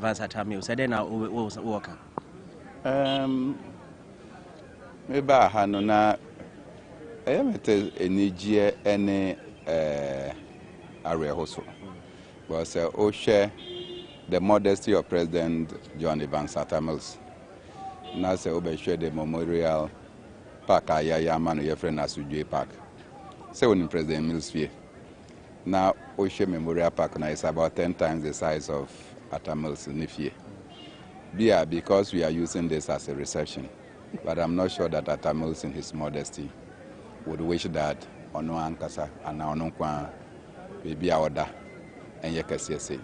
Evans Atta-Mills. And then I was working. Maybe I had no. I am Nigeria any area also. But share the modesty of President John Evans Atta-Mills. Now say share the memorial park ayaya manu your friend Asujue Park. Say when President Mills fear. Now Oshe Memorial Park now is about 10 times the size of Atta-Mills in Nifie. Because we are using this as a reception. But I'm not sure that Atta-Mills in his modesty would wish that ono ankasa ana ono kwa baby order and yekasiese.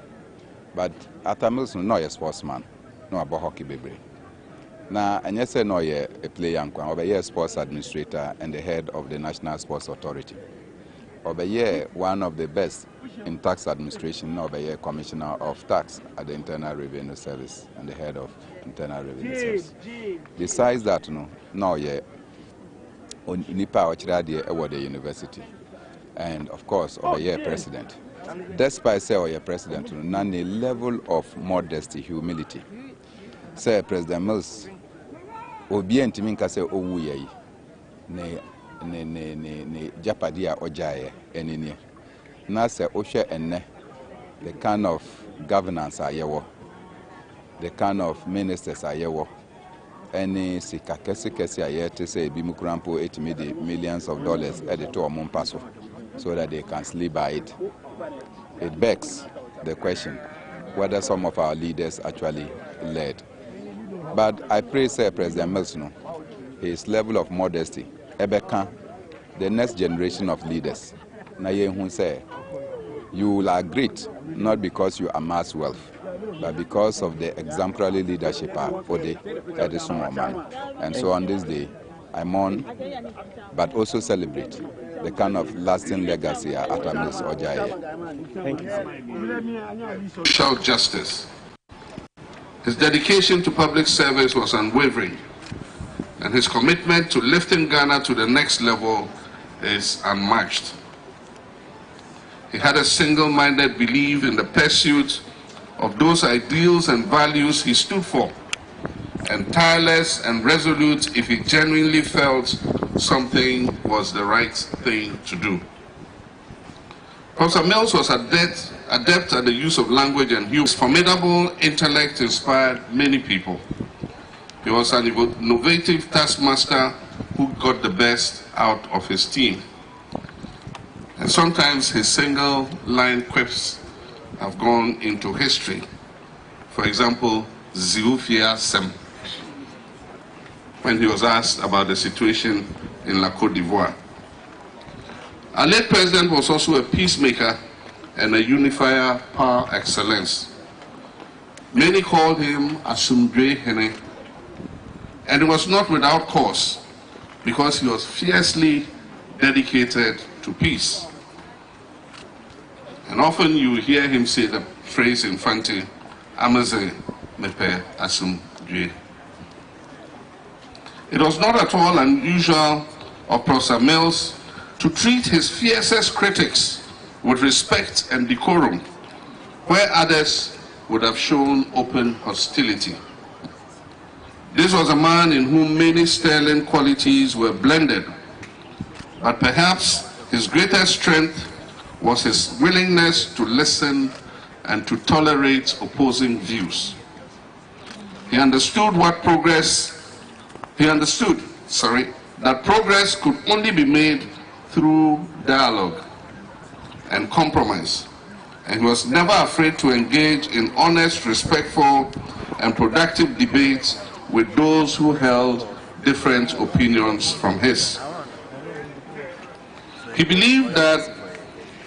But Atta-Mills no a sportsman, no about hockey baby. Now and yes no a player nkwa, obe a sports administrator and the head of the National Sports Authority. Obe one of the best in tax administration, obe commissioner of tax at the Internal Revenue Service and the head of Internal Revenue Service. Besides that, no, Nipa Ochiradi Award University, and of course, Oye President. Despite say Oye President, none a level of modesty, humility. Say President Mills, Obi Entiminka say Owuye, ne Japadia Ojaye, eni. Na say Oshe enne, the kind of governance ayewo, the kind of ministers ayewo. Any sika kesi ayete say bimukrampo $80 million at the to Mompaso so that they can sleep by it. It begs the question whether some of our leaders actually led. But I pray, say President Mills, his level of modesty, Ebeka, the next generation of leaders, Naye who say, you will are great not because you amass wealth, but because of the exemplary leadership for the Edison Oman. And so on this day, I mourn, but also celebrate the kind of lasting legacy Atta-Mills Ojaye. Thank you. Social justice. His dedication to public service was unwavering, and his commitment to lifting Ghana to the next level is unmatched. He had a single-minded belief in the pursuit of those ideals and values he stood for, and tireless and resolute if he genuinely felt something was the right thing to do. Professor Mills was adept at the use of language and humor. His formidable intellect inspired many people. He was an innovative taskmaster who got the best out of his team. And sometimes his single-line quips have gone into history. For example, Ziufia Sem, when he was asked about the situation in La Côte d'Ivoire. Our late president was also a peacemaker and a unifier par excellence. Many called him Asumdwe Hene, and it was not without cause, because he was fiercely dedicated to peace. And often you hear him say the phrase Infante, Amaze Mepe Asumdwe. It was not at all unusual of Professor Mills to treat his fiercest critics with respect and decorum, where others would have shown open hostility. This was a man in whom many sterling qualities were blended, but perhaps his greatest strength was his willingness to listen and to tolerate opposing views. He understood that progress could only be made through dialogue and compromise, and he was never afraid to engage in honest, respectful, and productive debates with those who held different opinions from his. He believed that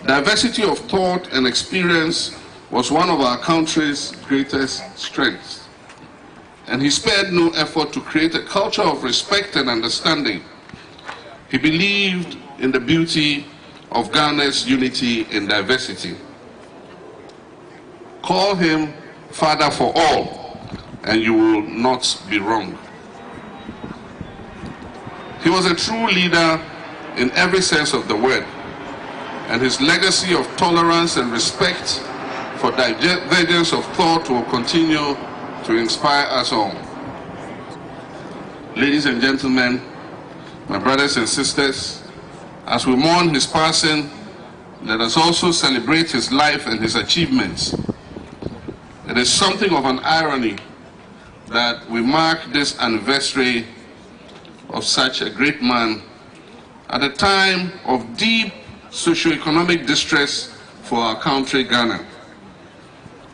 diversity of thought and experience was one of our country's greatest strengths, and he spared no effort to create a culture of respect and understanding. He believed in the beauty of Ghana's unity in diversity. Call him Father for all, and you will not be wrong. He was a true leader in every sense of the word, and his legacy of tolerance and respect for divergence of thought will continue to inspire us all. Ladies and gentlemen, my brothers and sisters, as we mourn his passing, let us also celebrate his life and his achievements. It is something of an irony that we mark this anniversary of such a great man at a time of deep socio-economic distress for our country, Ghana.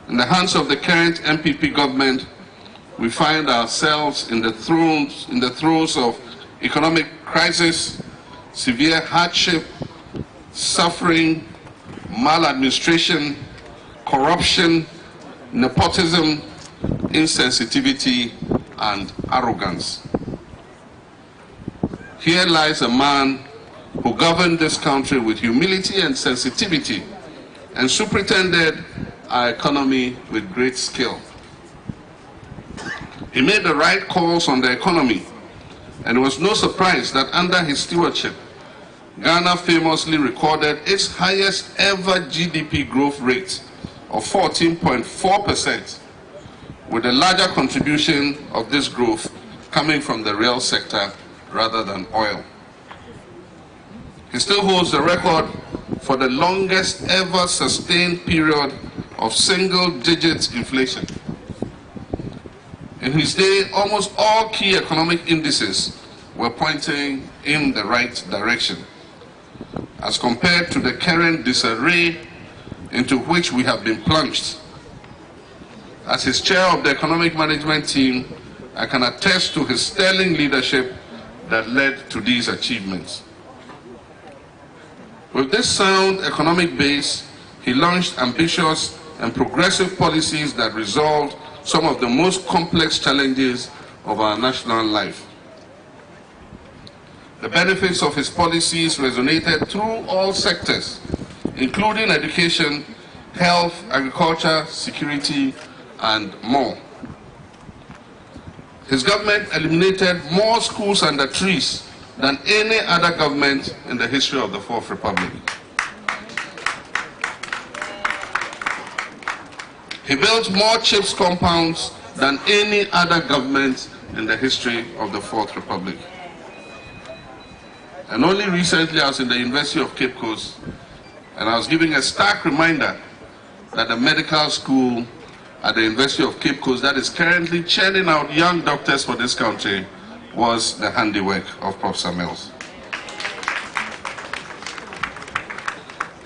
In the hands of the current MPP government, we find ourselves in the throes of economic crisis, severe hardship, suffering, maladministration, corruption, nepotism, insensitivity, and arrogance. Here lies a man who governed this country with humility and sensitivity and superintended our economy with great skill. He made the right calls on the economy, and it was no surprise that under his stewardship, Ghana famously recorded its highest ever GDP growth rate of 14.4%, with a larger contribution of this growth coming from the real sector rather than oil. He still holds the record for the longest ever sustained period of single-digit inflation. In his day, almost all key economic indices were pointing in the right direction, as compared to the current disarray into which we have been plunged. As his chair of the economic management team, I can attest to his sterling leadership that led to these achievements. With this sound economic base, he launched ambitious and progressive policies that resolved some of the most complex challenges of our national life. The benefits of his policies resonated through all sectors, including education, health, agriculture, security, and more. His government eliminated more schools under trees than any other government in the history of the Fourth Republic. He built more CHIPS compounds than any other government in the history of the Fourth Republic. And only recently I was in the University of Cape Coast, and I was giving a stark reminder that the medical school at the University of Cape Coast that is currently churning out young doctors for this country was the handiwork of Professor Mills.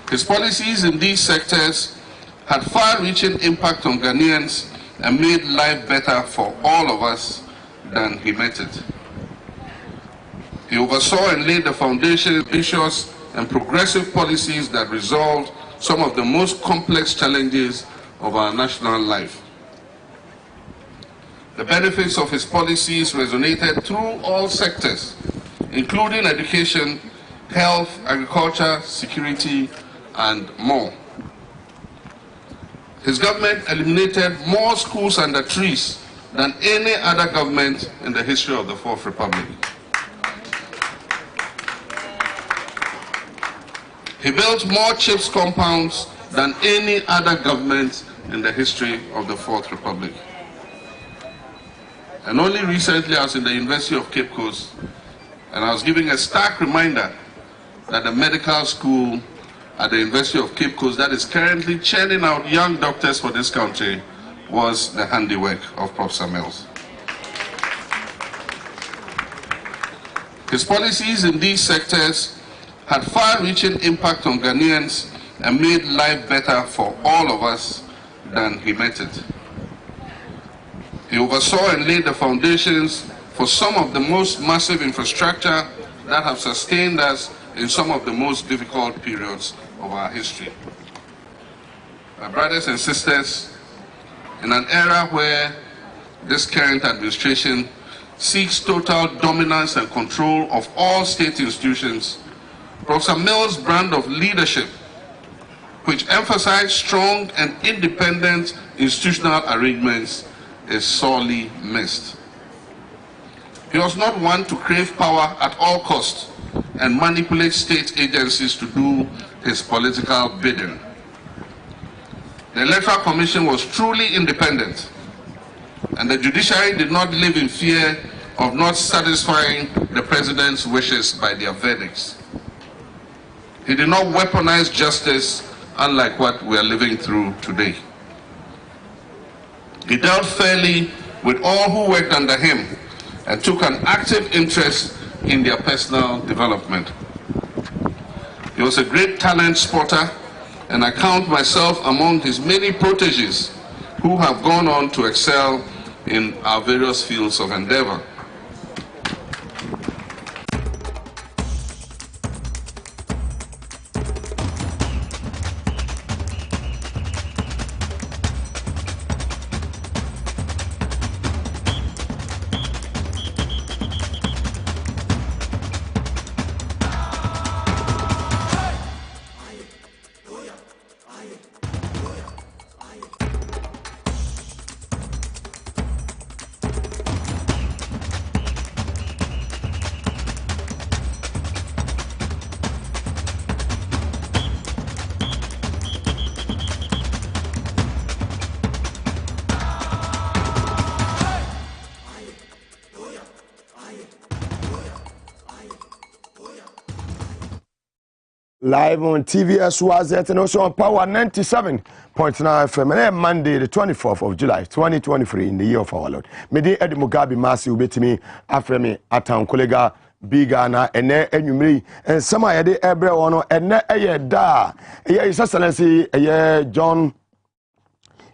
His policies in these sectors had far-reaching impact on Ghanaians and made life better for all of us than he met it. He oversaw and laid the foundation of ambitious and progressive policies that resolved some of the most complex challenges of our national life. The benefits of his policies resonated through all sectors, including education, health, agriculture, security, and more. His government eliminated more schools under trees than any other government in the history of the Fourth Republic. He built more CHIPS compounds than any other government in the history of the Fourth Republic. And only recently I was in the University of Cape Coast, and I was giving a stark reminder that the medical school at the University of Cape Coast that is currently churning out young doctors for this country was the handiwork of Professor Mills. His policies in these sectors had far-reaching impact on Ghanaians and made life better for all of us than he met it. He oversaw and laid the foundations for some of the most massive infrastructure that have sustained us in some of the most difficult periods of our history. My brothers and sisters, in an era where this current administration seeks total dominance and control of all state institutions, Professor Mills' brand of leadership, which emphasized strong and independent institutional arrangements, is sorely missed. He was not one to crave power at all costs and manipulate state agencies to do his political bidding. the Electoral Commission was truly independent, and the judiciary did not live in fear of not satisfying the president's wishes by their verdicts. He did not weaponize justice, unlike what we are living through today. He dealt fairly with all who worked under him and took an active interest in their personal development. He was a great talent spotter, and I count myself among his many proteges who have gone on to excel in our various fields of endeavor. Live on TVS Wazet and also on Power 97.9 FM. And Monday, the 24th of July, 2023, in the year of our Lord. Mede Edi Mugabe Maase ubetimi afre me atan kolega biga na ene enwumri ensema yede ebre wono ene eye da eye His Excellency eye John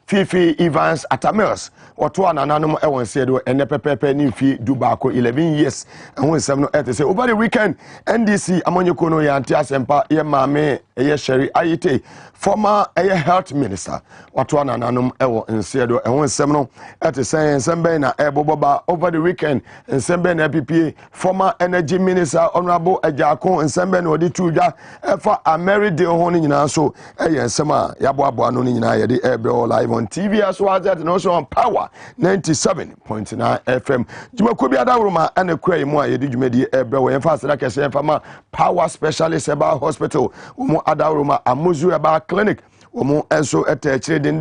Fifi Evans Atamils oto anananom ewon sedo ene pepepe ni fi Dubako 11 years ehun sem no ete say over the weekend NDC amonyeko no ya anti asempa ye maame eye Sherry Ayite former health minister oto anananom ewo nsedo ehun sem no ete say ensembe na eboboba over the weekend ensembe na PPA former energy minister honorable Ejakon ensembe na odi tudwa efa Ameride ho ni nyina so eye ensema yaboabo no ni nyina ye de ebe live on TV as well as and also on Power 97.9 FM. Jumakubi Adawruma and a cray more yedumedi ebe we fast like I say fama Power Specialist about hospital umu Adawruma amuzu about clinic omo enso etechire den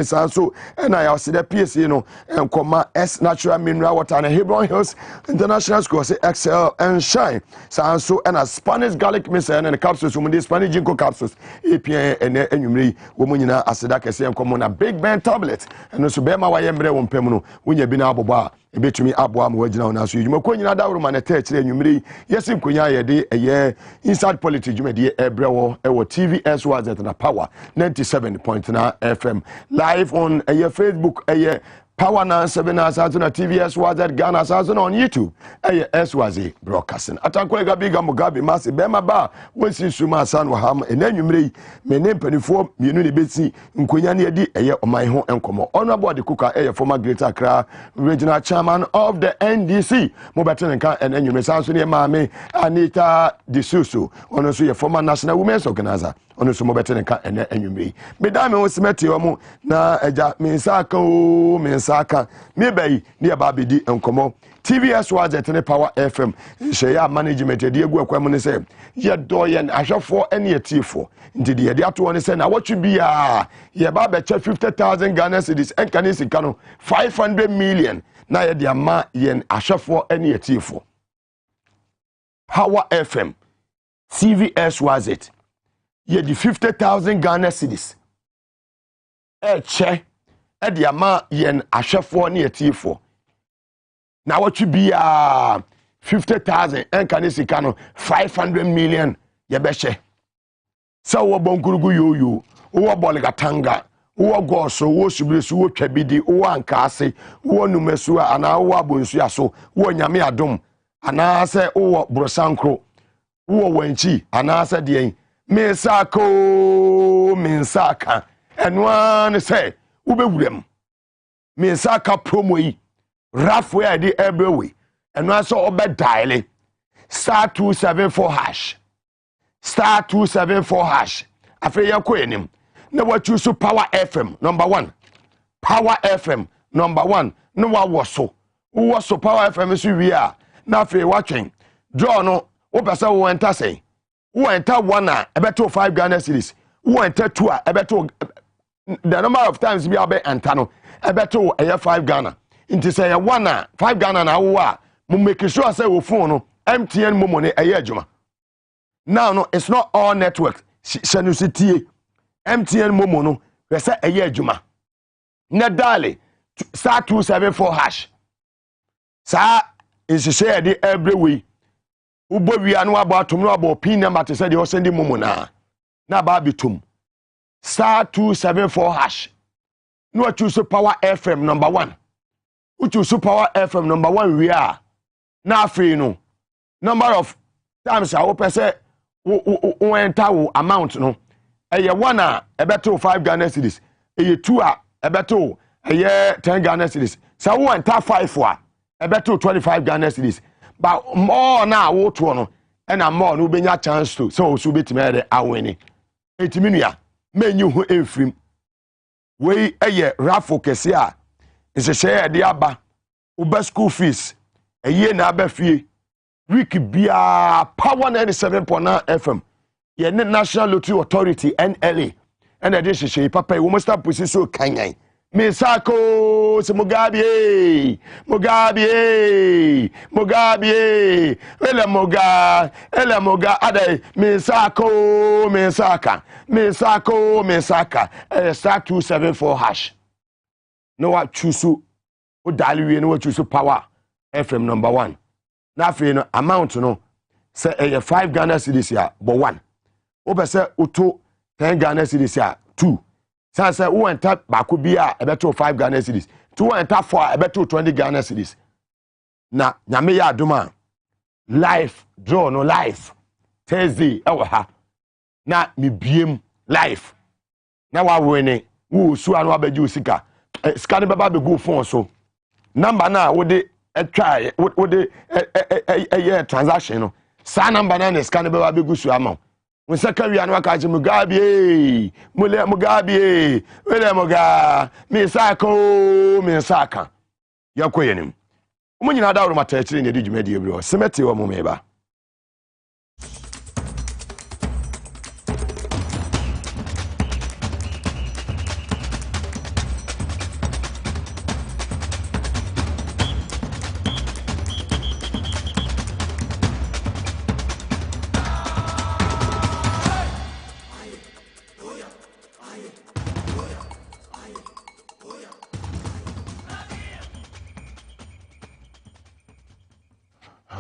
sanso and I see the PSC no and comma S natural mineral water and Hebron Hills International School say excel and shine sanso and a Spanish garlic mixer and capsules from the Spanish ginkgo capsules APN and enumri womu nyina aseda kese en commo na Big Ben tablet and so be ma wa yembre wo mpem no wonya bi na aboba ebetumi aboa ma wagina wona so yuma ko nyina dawro ma na techire enumri yesim konya yede eye inside politics jumedi ebrewo ewo TVS was na Power 97.9 FM live on Facebook Power 97 na TVS was Ghana on YouTube SWAZ broadcasting atankolega biga Mugabe Maase bema ba wonsi suma san wa ham enanwumre menem panifo mienu ne beti nkonya ne edi oman ho enkomo honorable Adekuka former Greater Accra regional chairman of the NDC mo betene kan enanwumre sanso ne maame Anita Disuso ono so former national women's organizer ono so mo betene kan enanwumre medame wo semeti omo na eja mensaka mebei ne ababedi enkomo TVS Wazetene Power FM sheya management de egu akwam ne se ye doye na ahwefo ene atifo nti de ye ato ne se na watchu bia ye ba be 50,000 Ghana cedis enkane sika no 500 million na ye de ama ye ahwefo ene atifo Power FM TVS Wazet ye di 50,000 Ghana cedis che edi ama yen ahwefo ne atifo na watchu bia 50,000 enkane sika no 500 million ye behye so wo bonkurugu yoyo wo boligatanga wo goso wo subresu wo twabidi wo ankase wo numesu ana wo abonsu aso wo nyame adom ana se wo brosankro wo wanchi ana se de mensaka enwan se wo bewurem mensaka promo yi Rafwe adi everywhere and also obe dial *274# *274# afre yakọ enim na wa choose Power FM number 1 Power FM number 1 no wa woso Power FM so wi a na afre wa twen draw no wo pesa wo enter say wo enter 1 a ebeto 5 Ghana cedis wo enter 2 a ebeto the number of times we abe antano ebeto eye 5 Ghana inti say 1 5 Ghana na wo a mo make sure say wo phone no MTN momo ne eye adwuma now no it's not all network senusitie MTN momo no we say eye adwuma na dale star 274 hash sa insise de every way ubo wia no abo atom no abo pin number to say the send momo na ba bitum star 274 hash no choose Power FM number 1 we choose Power FM number 1 we are na free no number of times I hope say o enter amount no eye 1 a ebeto 5 Ghana cedis eye 2 a ebeto eye 10 Ghana cedis so we enter 5 a ebeto 25 Ghana cedis but more na wo to no and more no benya chance to so betime dey awini etiminu menyu hu enfrim we eye rafo kese a nsehye de aba uba school fees eye na aba fie week bia Power 97.9 FM ye ne National Lottery Authority NLA and ede hyehyɛ papa wo must stop pusi so kanyan Misako se Mugabe ele moga ade misaka star 274 hash no wa choose o daliwe no wa choose Power FM number 1 na fe no amount no say 5 Ghana cedis ya bo 1 o be say auto 10 Ghana cedis ya 2 say who enter bako bia ebeto 5 Ghana cedis to enter 4 ebeto 20 Ghana cedis na nyame ya adoma live draw no live Thursday ewa ha na me biem live na wa wene wo su anu abeji osika sika ne baba be go phone so number na wo de try wo de transaction no sa number na ne sika ne baba be go su ama Nsaka wi anu aka Mugabe wele moga misaka yakoyenim umunyina da uruma tachiri ne dijumedi ebro semete wo mumeba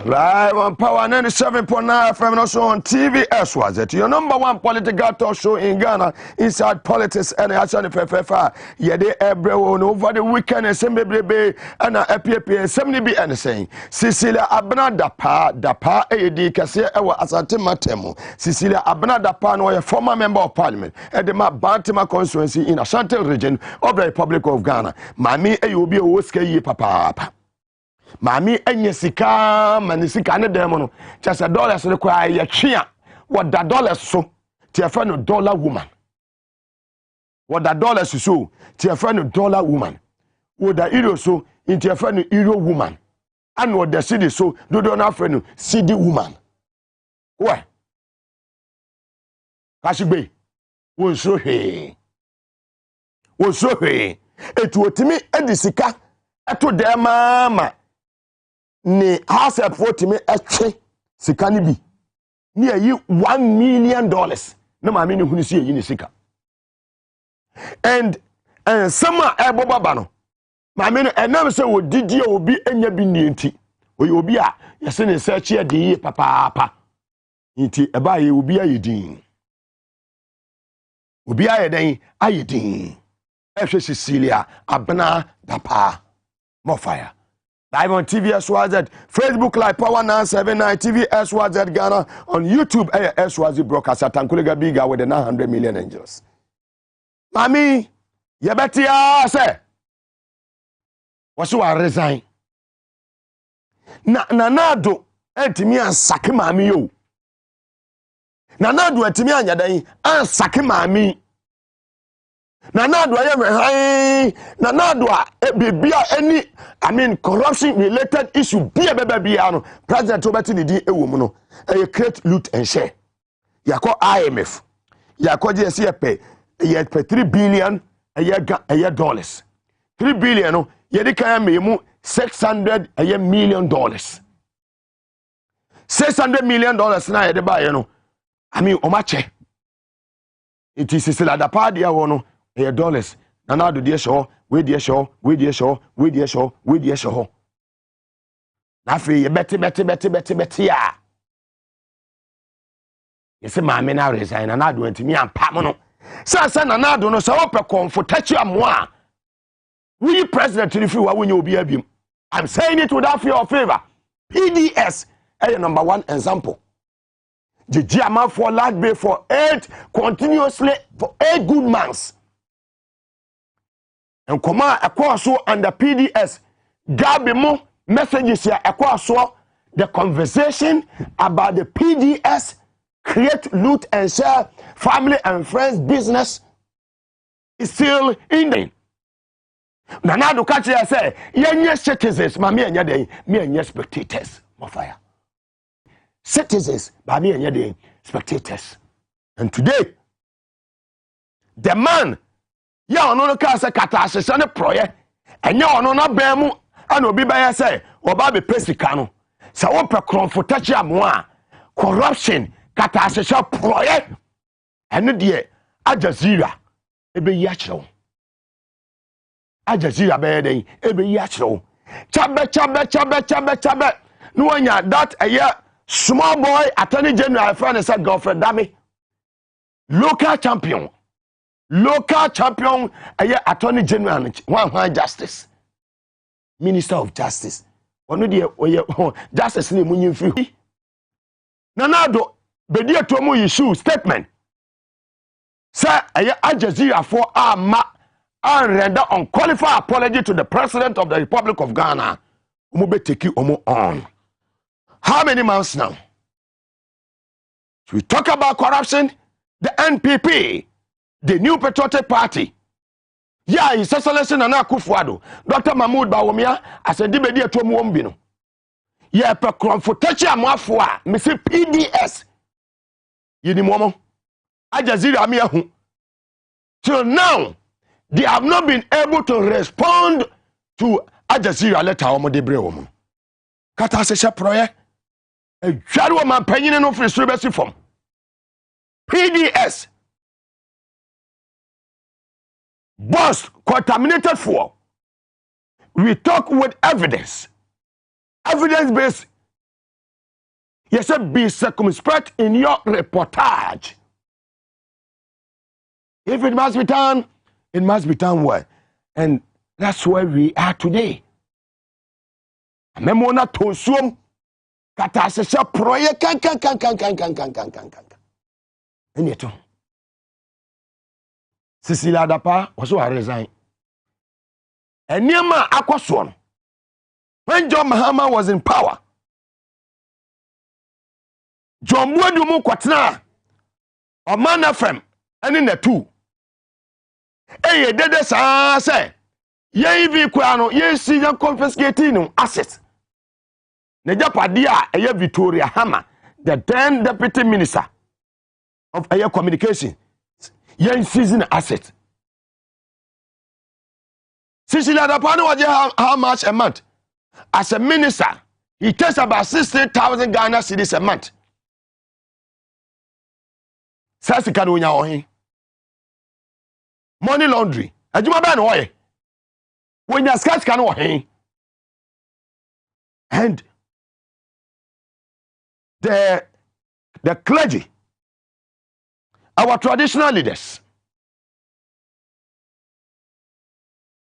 Live on Power 97.9 FM and also on TVS was it. Your number 1 political talk show in Ghana, Inside Politics and Action FFF. Yede everyone over the weekend and some baby and a PPA 70 be anything. Cecilia Abna Dapa AD Kasia Ewa Asante Matemo. Cecilia Abna Dapa no a former member of parliament at the Bantima constituency in Ashanti region of the Republic of Ghana. Mami Ayubi Oske ye papa. Mami enye sika manisika ne dem no chese dollars ne kwa ye twea what the dollars so ti afa no dollar woman what the dollars so ti afa no dollar woman what the euro so ti afa no euro woman and what the cedi so do na afa no cedi woman we kashigbe won so he etu otimi edisika eto dem mama ni house for me etwe sika ni bi ni ayi $1 million na ma me ni hunu si ayi ni sika and sama ebo baba no ma me no enam se odidi obi enya bi ni enti oyi obi a yese ne search e de papa nti eba ye obi ayedin obi ayeden ayedin ehwe Cecilia Abna Dapa Mofire live on TVS Facebook Live Power 979 TVS Ghana on YouTube SWAZ broadcast at Tankulega Biga with the 900 million angels. Mami, yebetia say. Wasu resign. Nanado entimi ansake mami yo. Nanado entimi anyadan ansake mami. Nanado aye nanado bibia any corruption related issue bia no president Robert Nidi ewom no create loot and share yakọ IMF yakọ GSP ye 3 billion a dollars. 3 billion no yedi kan me mu $600 million. $600 million na yedi ba ye no. I mean omache. It is still the party no dollars. Nana do show, we dey show. Na fe ye beti ya. Yesi maame na resign na do antimi ampam no. Sa na do no so ope comfortable amoa. We president if you when you be abim. I'm saying it without fear or favor. PDS is number one example. The German for last day for 8 continuously for 8 good months. And come on across so under PDS Gabi mo messages here across so the conversation about the PDS create, loot and share family and friends business is still in there. Nana do catch you say, yenye citizens, ma me enye dey, me enye spectators, mo fire. Citizens, ba me enye dey, spectators. And today, the man, ya ono no ka say kata asese ne proye, enye ono na ban mu, ana obi ba ya say, oba be pesika no. Sa wo pe kronfotachi amoa, corruption, kata asese proye. Ene de Aljazeera ebe yi akyew. Aljazeera be dey ebe yi akyew. Chabe. No wanya that a year small boy attorney general friend said Godfrey Dami. Local champion a year attorney general one justice. Minister of Justice. Ono de justice ni munyi mfi. Nanado bedi atomu issue statement. Say a year Aljazeera for and render unqualified apology to the President of the Republic of Ghana. Umube take you on. How many months now? So we talk about corruption, the NPP, the New Patriotic Party. Yeah, His Excellency Nana Akufo-Addo, Dr. Mahmoud Bawumia, as a debate to Mumbino. Yeah, per confrontation amafua, Mr. PDS. Yini momo. Aljazeera miyahu. Till now, they have not been able to respond to Aljazeera letter omo debre omo. Kata se proye. E jaro man panyine no free service from. PDS. Boss contaminated for. We talk with evidence. Evidence based. You said be circumspect in your reportage. If it must be done, it must be done well. And that's where we are today. Memona tosum kata sese proye kan. Enieto. Cecilia Dapa was so resign. Eniema akwaso. When John Mahama was in power, John Mwedumu kwatena Oman FM ene na two. Eye dede sa say ye vi kwa no ye si ya confiscating no assets. Ne japade a eye Victoria Hammer, the then deputy minister of air communication, ye season asset. Cecilia Dapano was how much a month? As a minister, he takes about 60,000 Ghana cedis a month. Sasi kadunya ohin. Money laundry. Ajuma ba no oye. When you scratch can ohin. And the clergy, our traditional leaders,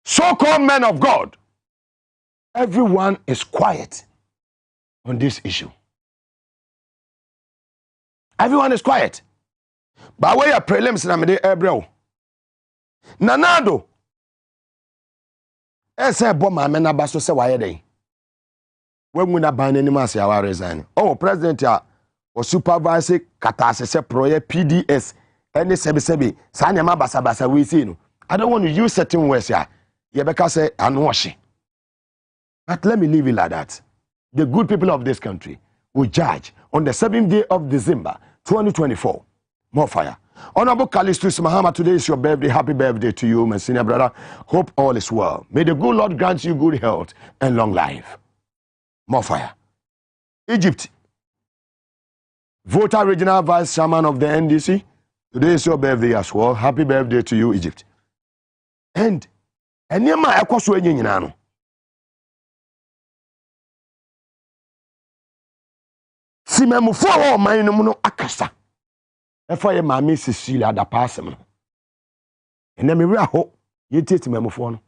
so-called men of God, everyone is quiet on this issue. Everyone is quiet. By way of prelims na mede ebrew. Nanado. Ese bo ma me na baso se waye den. Wengu na ban anim ase ya resign. Oh, president ya o supervise kata asese proye PDS any sebi sa nyama basa we see no. I don't want to use certain words here. Yebeka say anwashi. But let me leave it like that. The good people of this country will judge on the 7th day of December 2024. More fire. Honorable Callistus Mahama, today is your birthday. Happy birthday to you, my senior brother. Hope all is well. May the good Lord grant you good health and long life. More fire. Egypt. Voter Regional Vice Chairman of the NDC. Today is your birthday as well. Happy birthday to you, Egypt. And enema ekwaso enye nyina no. Si memufo wo man no mu no akasa. Efo ye maame Cecilia da pasem no. Ene me wura ho ye tete memufo no.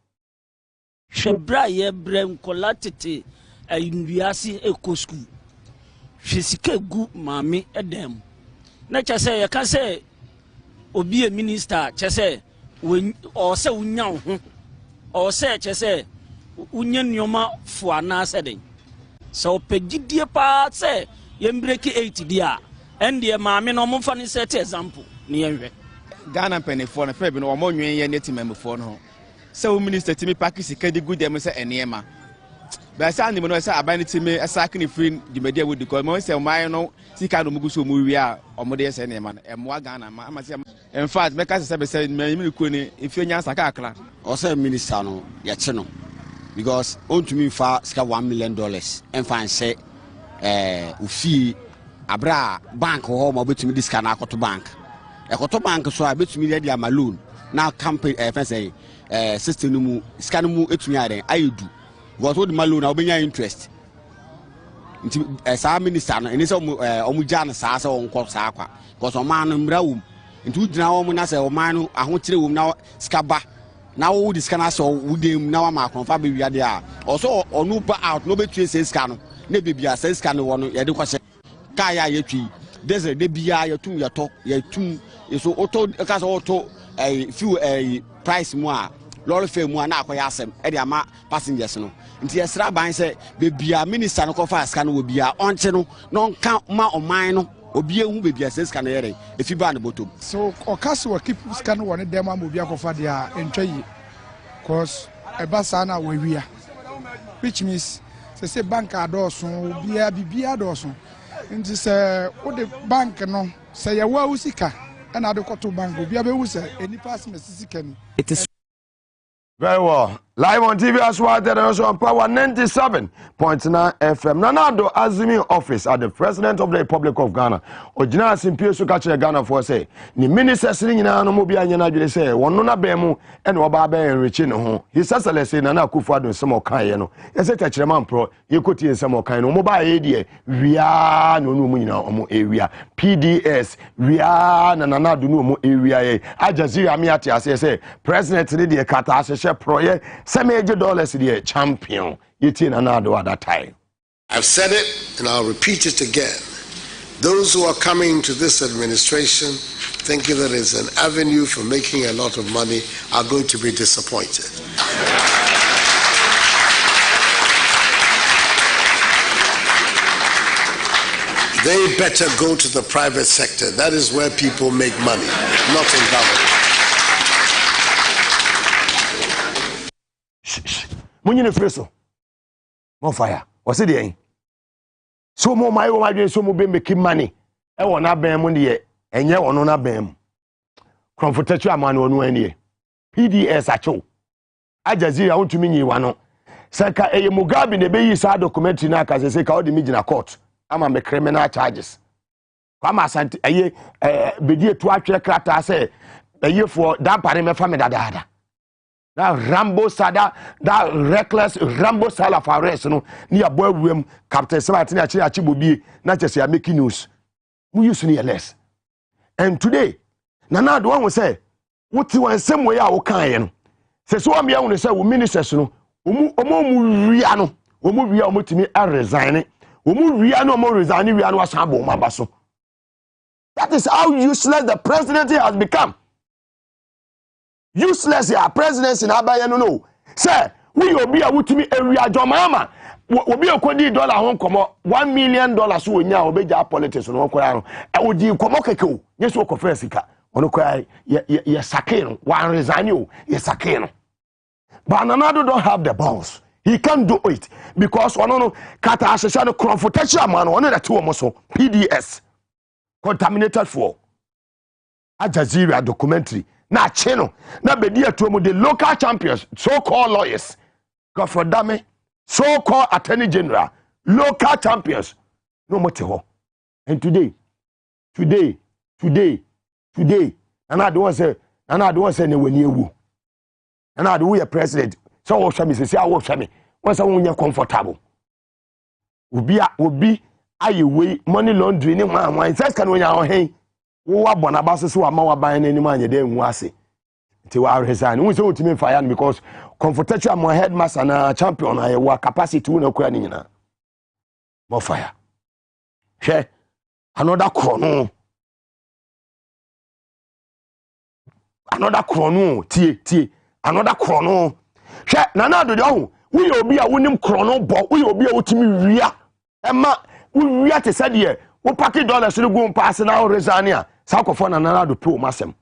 Hwebra ye brem kolatete ayinduase ekosku. Hwesika gu maame edem. Na kyase ye ka se obi e minister kyase o se unya ho o se kyase unya nyoma fo ana se den. So pegidie pa se ye break 80 dia ende maame no mo fa ni set example ni yenhwe Ghana penifo na fe bi no o mo nwen ye neti memfo no se o minister timi pakisi ka di good dem se enema ba sa ni mo no se aban ni timi asake ni free di media would because mo se o man no sika no mugu so mo wi a o mo de se enema no emwa Ghana ma ama se in fact make us se me ko ni ifi nya saka akra o se minister no ye che no because on to me fa sika $1 million and fan say ufi abra bank ho ma betumi diska na akoto bank bank so a betumi dey dia loan na campaign say system no mu sika no mu etumi aren ayedu because what the loan na obenya interest nti sa minister no eni say omu ja na sa onko sa akwa because o man no mra wum nti udina wo mu na say o man no ahotire wum na sika ba na wo diska na so wudem na wa ma konfa be wiade a also onu ba out no betue say sika no na bibia say sika no wo no ye de kwase ka ya yetwi desert de bia yetum yetum so auto ka so auto few price mu a lorry fare mu a na akoya asem e de ama passengers no nti yesra ban say bibia minister no ko fa sika no wo bia onche no no nka ma oman no obi ehu bibia say sika no yere efi ba na bottom so okaso wa keep sika no woni dem am obi akofa dia entwayi cause ebasa na wawia which means say bank adoso bibia adoso nti say o de bank no say ya wa usika na de koto bank obi abewu say eni pass me sika ni it is very well. Live on TV as well, and also on Power 97.9 FM. Nanado Azimi office at the President of the Republic of Ghana. Ojina Simpio Sukache Ghana for say, ni ministers in no mobile yana say, one nona bemu and wababe and richin home. He says, let's say, Nana Kufuado some more kind. Yes, a touchman pro, you could see some more kind. Mobile ADA, we are no more area. PDS, we are Nana do no area. Ajazira Miati, as I say, President Lydia Kata, project. Some major dollars the champion. You think another at that time. I've said it and I'll repeat it again. Those who are coming to this administration thinking that it's an avenue for making a lot of money are going to be disappointed. They better go to the private sector. That is where people make money, not in government. Munyi freso mo fire o se de so mo mai wo madwen so mo be make money e wo na ban mu de enye wo no na ban mu comfortable amane wo no ani PDS acho Ajazira wontumi nyi wa no saka eye Mugabe ne be yi sa documentary na aka se ka o de mi gina court ama me criminal charges kwama asante eye bedi etu atwe krata se eye for that pare me fa me dadaada. That Rambo Sada, that reckless Rambo Sala Fares, no, near boy room, Captain Sabatin Achibobi, not just are making news. We used to need less. And today, Nana, the one will say, what you want some way our kind. Says, so I'm young to say, ministers, no, Riano, Ria to me, I resign. Riano more resigning, Riano was Sabo Mabaso. That is how useless the presidency has become. Useless ya presidency na abaya no say we obi a wutumi area jomama obi ekodi dollar ho komo $1 million so onya obeja politics no kwara no e odi komo keke o nyeso okofa sika ono kwara ye sake no wan resign o ye sake no but Nanado don't have the balls. He can't do it because ono no kata asesha no confrontation man ono that two omo so PDS contaminated for Al Jazeera documentary na cheno na bedi atuo the local champions so-called lawyers Godfrey Dame so-called attorney general local champions no more ho. And today and I don't say ne wani ewu and I do your president so wo hwe me say I wo hwe me once I won comfortable obi aye we money laundry ni wan says can wonya ho hen wo abona baso so ama waban na anim anye de nwu ase nti wa resign wo say otimi fire because comfortable am headmaster na champion aye wa capacity wo na kura ni nyina mo fire hwe another chrono tie another chrono hwe na do de ho wo ye obi a wonim chrono bo wo ye obi a wotimi wia ema wo wia te said ye wo package dollars no go pass na wo resign a sa kofo na do pro masem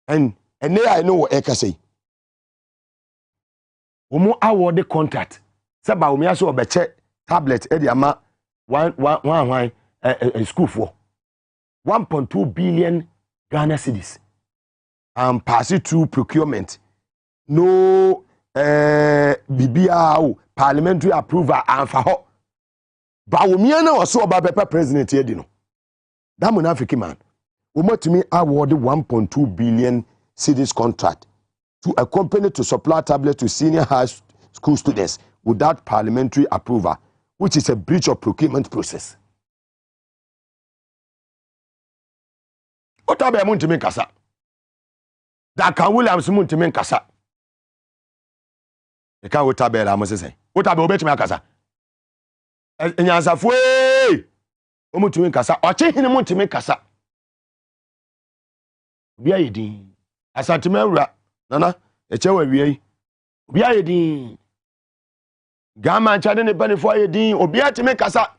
and I know e ka say wo mo award contract se ba wo me aso obeche tablet e de ama one school for 1.2 billion Ghana cedis pass it through procurement no BBA parliamentary approval and for ho ba wo me na wo so oba bepa president e di no that munafiki man we motimi award 1.2 billion cedis contract to a company to supply tablets to senior high school students without parliamentary approval, which is a breach of procurement process. Otabe muntimi kasa. That can Williams muntimi kasa. E ka otabe la mo sese. Otabe obetimi kasa. Enyansafo omuntimi kasa. Oche hini muntimi kasa. Obi ayedin. Asantime wura nana echewa wiei. Obi ayedin. Gama nchade ne banifo ayedin. Obi atimi kasa.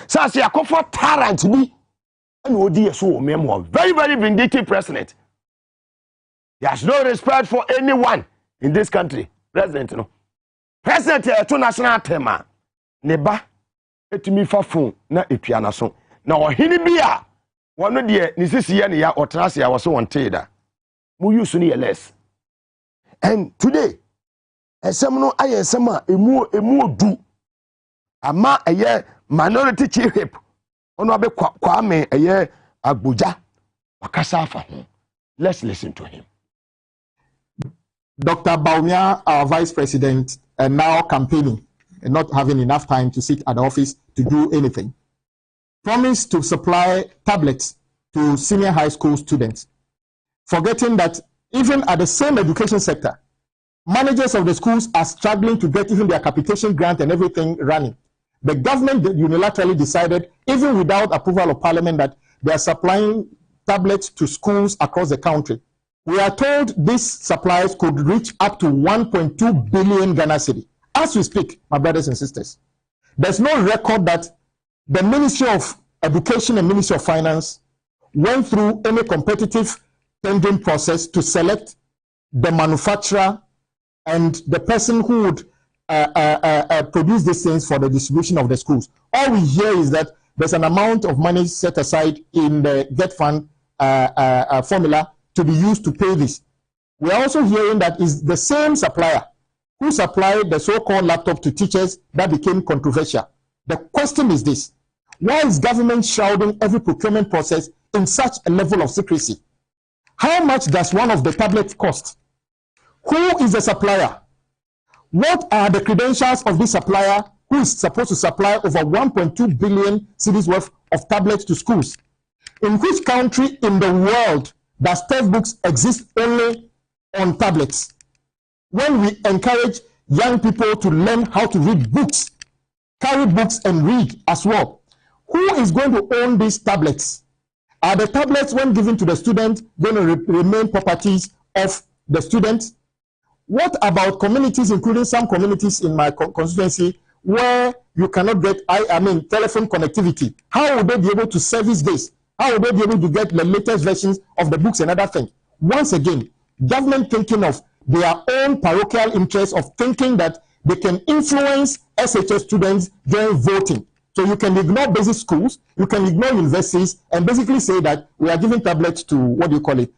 Sase yakofo tyrant bi. And odi yeso memo very very vindictive president. He has no respect for anyone in this country. President no. President to national tema. Neba etumi fa phone na etua na so. Na ohini bia wono de ni sisiye ne ya otrase ya wo so wonte da. Mu use ni less. And today esem no aye esem a emu odu ama eye minority chief whip ono abe kwame eye agboja wakasa afa ho. Let's listen to him. Dr. Bawumia, our vice president, and now campaigning and not having enough time to sit at the office to do anything, promised to supply tablets to senior high school students, forgetting that even at the same education sector, managers of the schools are struggling to get even their capitation grant and everything running. The government unilaterally decided, even without approval of parliament, that they are supplying tablets to schools across the country. We are told these supplies could reach up to 1.2 billion Ghana cedi. As we speak, my brothers and sisters, there's no record that the Ministry of Education and Ministry of Finance went through any competitive tendering process to select the manufacturer and the person who would produce these things for the distribution of the schools. All we hear is that there's an amount of money set aside in the Get Fund formula to be used to pay this. We are also hearing that is the same supplier who supplied the so-called laptop to teachers that became controversial. The question is this: why is government shrouding every procurement process in such a level of secrecy? How much does one of the tablets cost? Who is the supplier? What are the credentials of this supplier who is supposed to supply over 1.2 billion cedis worth of tablets to schools? In which country in the world does textbooks exist only on tablets? When we encourage young people to learn how to read books, carry books and read as well, who is going to own these tablets? Are the tablets, when given to the student, going to remain properties of the students? What about communities, including some communities in my constituency, where you cannot get telephone connectivity? How would they be able to service this? How would they be able to get the latest versions of the books and other things? Once again, government thinking of their own parochial interest of thinking that they can influence SHS students during voting. So you can ignore basic schools, you can ignore universities, and basically say that we are giving tablets to, what do you call it,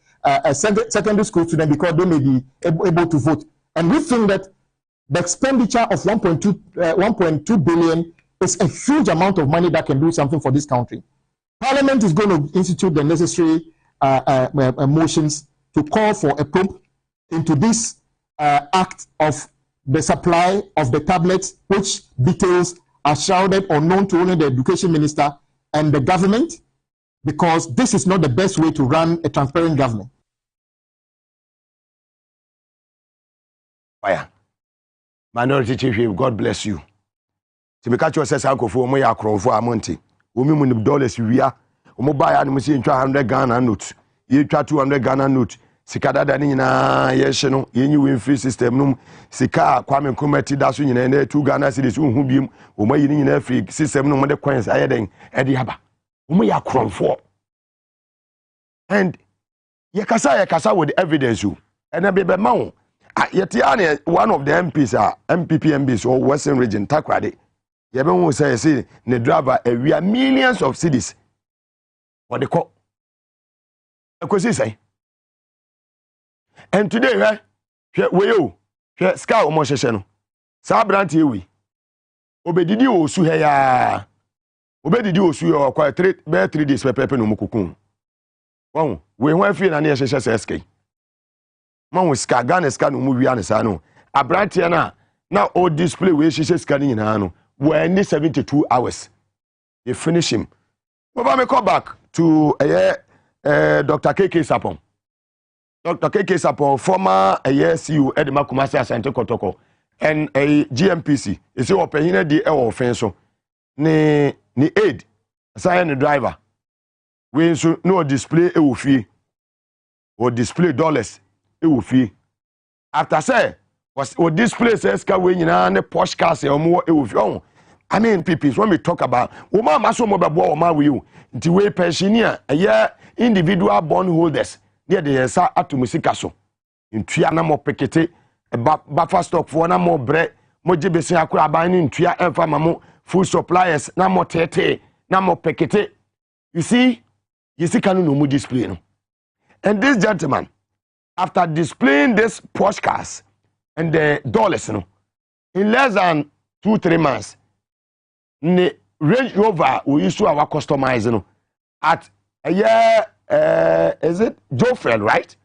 secondary school students because they may be able to vote. And we think that the expenditure of 1.2 billion is a huge amount of money that can do something for this country. Parliament is going to institute the necessary motions to call for a probe into this act of the supply of the tablets, which details are shrouded or known to only the education minister and the government, because this is not the best way to run a transparent government. Fire. Minority Chief, God bless you. To me catch yourself uncle for my acron for a month. Women dollars we are. Buy and machine 100 Ghana notes. You try 200 Ghana notes. Sikada Danina, yes, no, you free system. No, Sika, Kwame Kumeti, that's when you 2 Ghana cities who beam, who may in a free system, no matter coins, I had Eddie Haba. We are cron for. And Yakasa with evidence you. And a baby mount. Yetiane, one of the MPs are MPs or Western Region, Takrade. Yabon will say, the driver, we are millions of cities. What they call. Because he say. And today, right? We you, Scout Mosheno. Sabranti, we. Obedidi o suheya. Obedidi o suyo quite 3 days per pepe no mukukun. Wow, we went free and near SK. Man with ska Ghana ska no movie and sano. Abranti na o display we she scanning in ano. We any 72 hours. You finish him. But me call back to Dr. KK Sapon. Dr. KK Sapon, former CEO Edema Kumasi Asante Kotoko, and a GMPC. Is your opinion the offense? Ni aid, assign the driver. We should no display a fee or display dollars. Fee. After say was or display says ka we nyina ne posh cars e omo e I mean people when we talk about woman maso mo bebo o ma we you nti we pensioner individual bond holders there the yensa atomusika so ntua na mo pekete buffer stock for na mo bre mo gibesi akura ban ni ntua emfa mamo food suppliers na mo tete na mo pekete. You see kanu no mo display no. And this gentleman, after displaying this posh cars and the dollars, in less than 2-3 months, the Range Rover we used to our customize, at a year, is it Jofel, right?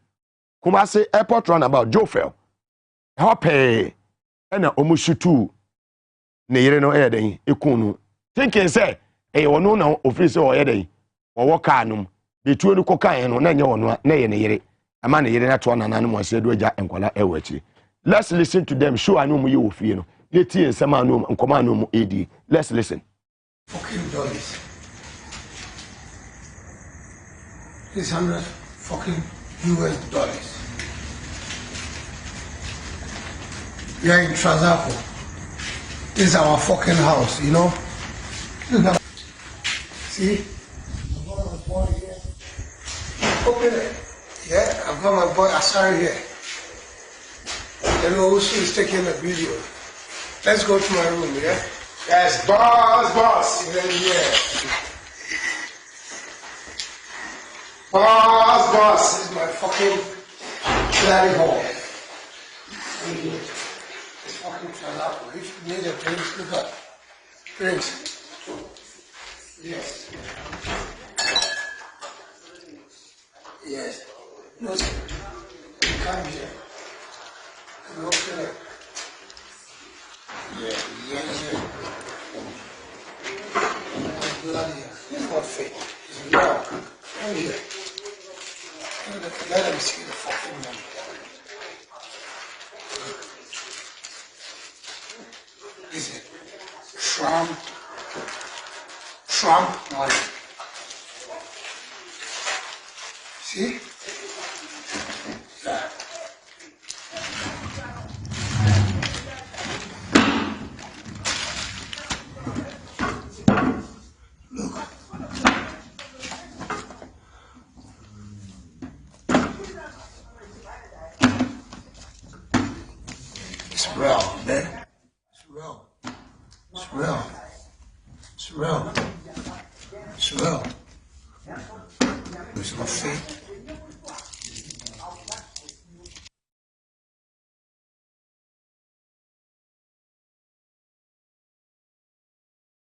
Kumasi Airport Runabout, Jofel. Hope and Omushutu, Neyreno Ede, Ekunu. Thinking, say, a no officer or Ede, or Wakanum, between the cocaine or Nanya, Nay. Let's listen to them. Show I know you will feel. Let's hear some and command AD. Let's listen. Fucking dollars. This $100 fucking US dollars. We are in Trazapo. This is our fucking house, you know. See? I'm going to boy here. Open it. Yeah, I've got my boy Asari here. And also is taking a video. Let's go to my room, yeah? Yes, boss. Yeah. Boss. This is my fucking daddy hall. It's fucking Trazapo. If you need a drink, look up. Drinks. Yes. Yes. No, come here. Look here. Yeah. Bloody hell. It's not fake. It's real. Come here. Let them see the fucking number. Is it Trump money? See? Yeah. Look. It's real, man. It's real.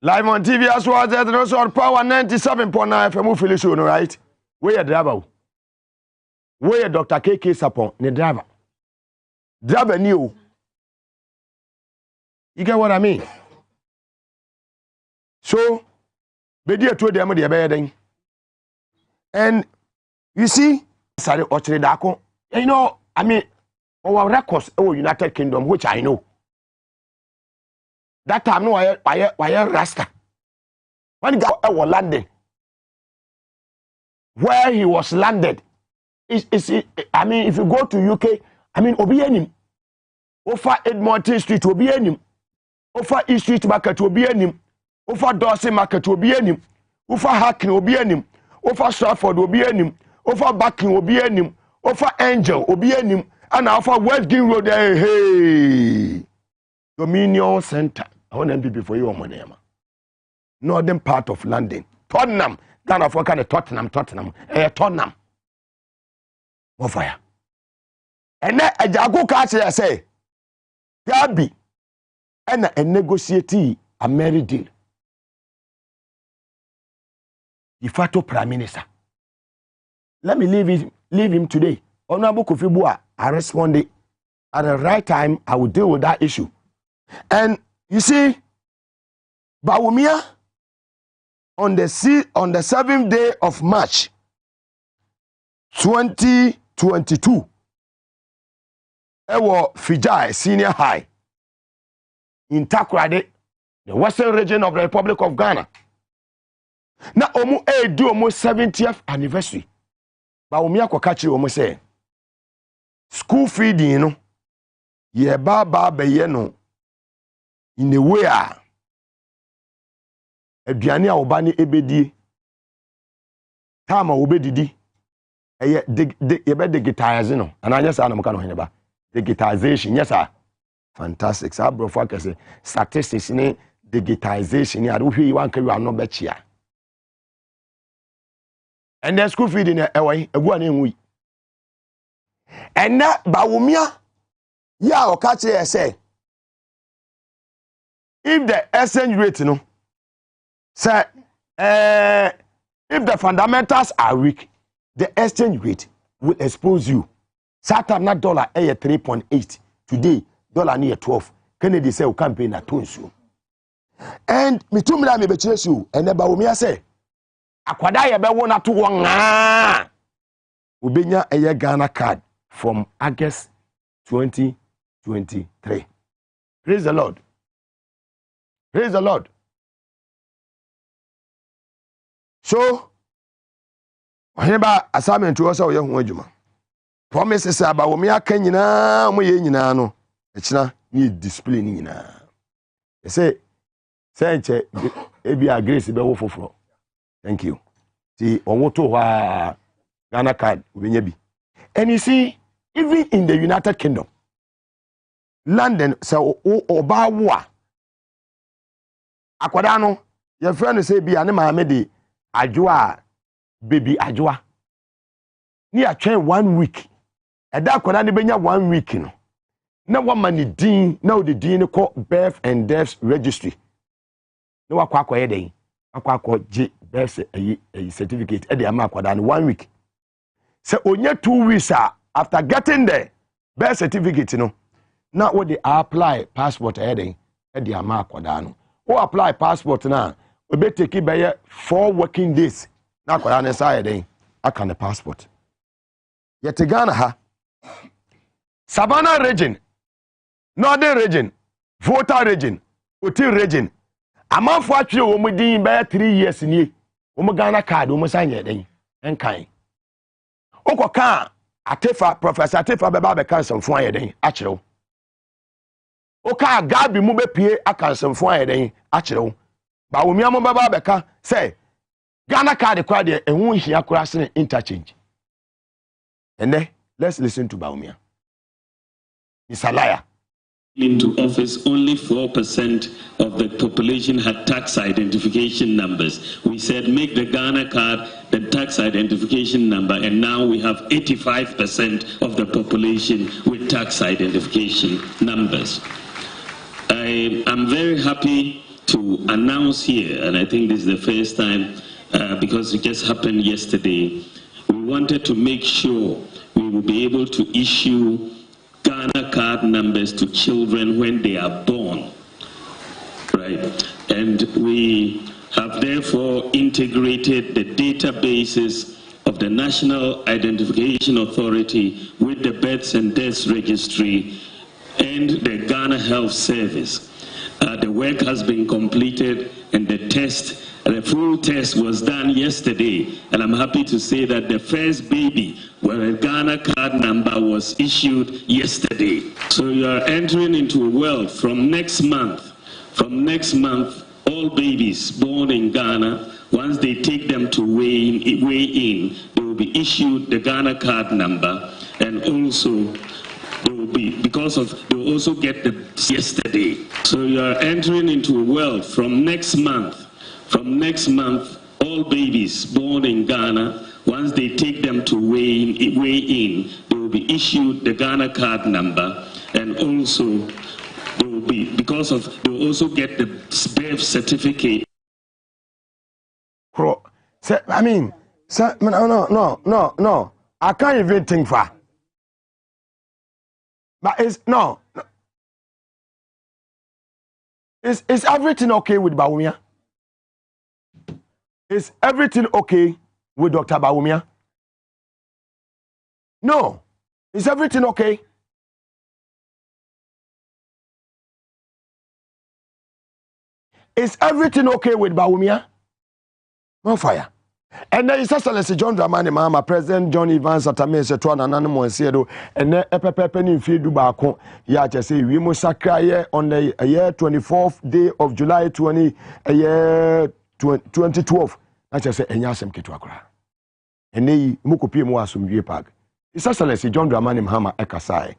Live on TV as well as also on Power 97.9 FM. Feel show, no right? Where your driver? Where your Dr. KK Sapon? The driver. Driver new. You get what I mean? So, be there to them the bedding. And you see, sorry, Dako. You know, I mean, our records, United Kingdom, which I know. That time, no, why Rasta. When he got London, where he was landed, I mean, if you go to UK, I mean, Obianim, over Edmonton Street, Obianim, over East Street Market, Obianim, over Dorsey Market, Obianim, over Hackney, Obianim, over Stratford, Obianim, over Backing, Obianim, over Angel, Obianim, and over West Green Road, hey, Dominion Center. I want MPP for you on my name. Northern part of London. Tottenham. Ghana for kind of Tottenham. Tottenham. More fire. And then a jago catcher say, Gabi, and a negotiate a married deal. The Fato Prime Minister. Let me leave him today. Honorable Kofi Bua, I responded at the right time. I will deal with that issue. And you see, Bawumia on the 7th day of March 2022, Ewo Fijai Senior High in Takoradi, the western region of the Republic of Ghana. Now, omu do almost 70th anniversary. Bawumia Kwakachi omu say, school feeding, you know, ye baba no. In a way, aduane a obani ebedi time a obedidi eye digitize no and anya sa na mka no heneba digitization yes sir fantastic sa bro for kase statistics ni digitization ya do hwe wan ka wi ano be chia and the school feeding egu an enwi and na Bawumia ya o ka che say if the exchange rate, say, if the fundamentals are weak, the exchange rate will expose you. Saturn na dollar 3.8 today, dollar near 12. Kennedy say, "We can't pay na tonsu." And me too me be chase you. And the Bawumia say, "Akwada ye be wona to won Ubenya a Ghana card from August 2023." Praise the Lord. Praise the Lord. So, whenever assignment to us, we are promises about me. I can no. It's not need discipline. They say, be a grace be for. Thank you. See, on what to Ghana card be. And you see, even in the United Kingdom, London, so Obawa. Akwada no your friend say bi ane maame de adwoa baby adwoa ni atwen 1 week eda akwada ne benya 1 week no na wama ni din na odi din ne ko birth and death registry na wakwa akoye den akwa je birth certificate e de ama akwada ne 1 week say onye 2 weeks after getting the birth certificate no na wo de apply passport e den e de ama akwada no who apply passport now, we be take it by 4 working days. Now, I can the passport. Yet Ghana ha Savannah region, Northern region, Volta region, Util region. A month for actually we did by 3 years in ye. Ghana card, sign ye and kind. Oko kan Atefa Professor Atefa beba be some fun ye actually. Oka Gabi mu be pie akansemfo ayeden akyerew ba womia mo baba beka say Ghana card kwa de ehun hia kura se interchange and then let's listen to Bawumia. He's a liar. into office, only 4% of the population had tax identification numbers. We said make the Ghana card the tax identification number, and now we have 85% of the population with tax identification numbers. I am very happy to announce here, and I think this is the first time because it just happened yesterday, we wanted to make sure we will be able to issue Ghana card numbers to children when they are born, right? And we have therefore integrated the databases of the National Identification Authority with the Births and Deaths Registry and the Ghana Health Service. The work has been completed, and the full test was done yesterday, and I'm happy to say that the first baby with a Ghana card number was issued yesterday. So you are entering into a world from next month. From next month, all babies born in Ghana, once they take them to weigh in, they will be issued the Ghana card number, and also they will also get the yesterday. So you are entering into a world from next month. From next month, all babies born in Ghana, once they take them to weigh in, they will be issued the Ghana card number, and also they will also get the birth certificate. No. I can't even think far. But it's no. Is everything okay with Bawumia? Is everything okay with Dr. Bawumia? No. Is everything okay? Is everything okay with Bawumia? No fire. And then His Excellency John Dramani Mahama, President John Evans Atame Setwana Nanamo Siedo, and then Epepepe Fidu Bako, Yacha say, we must sacre on the year 24th day of July 2012. I just say, and Yasem Kitwakra. And they Mukopi Moasum Park. His Excellency John Dramani Mahama Ekasai.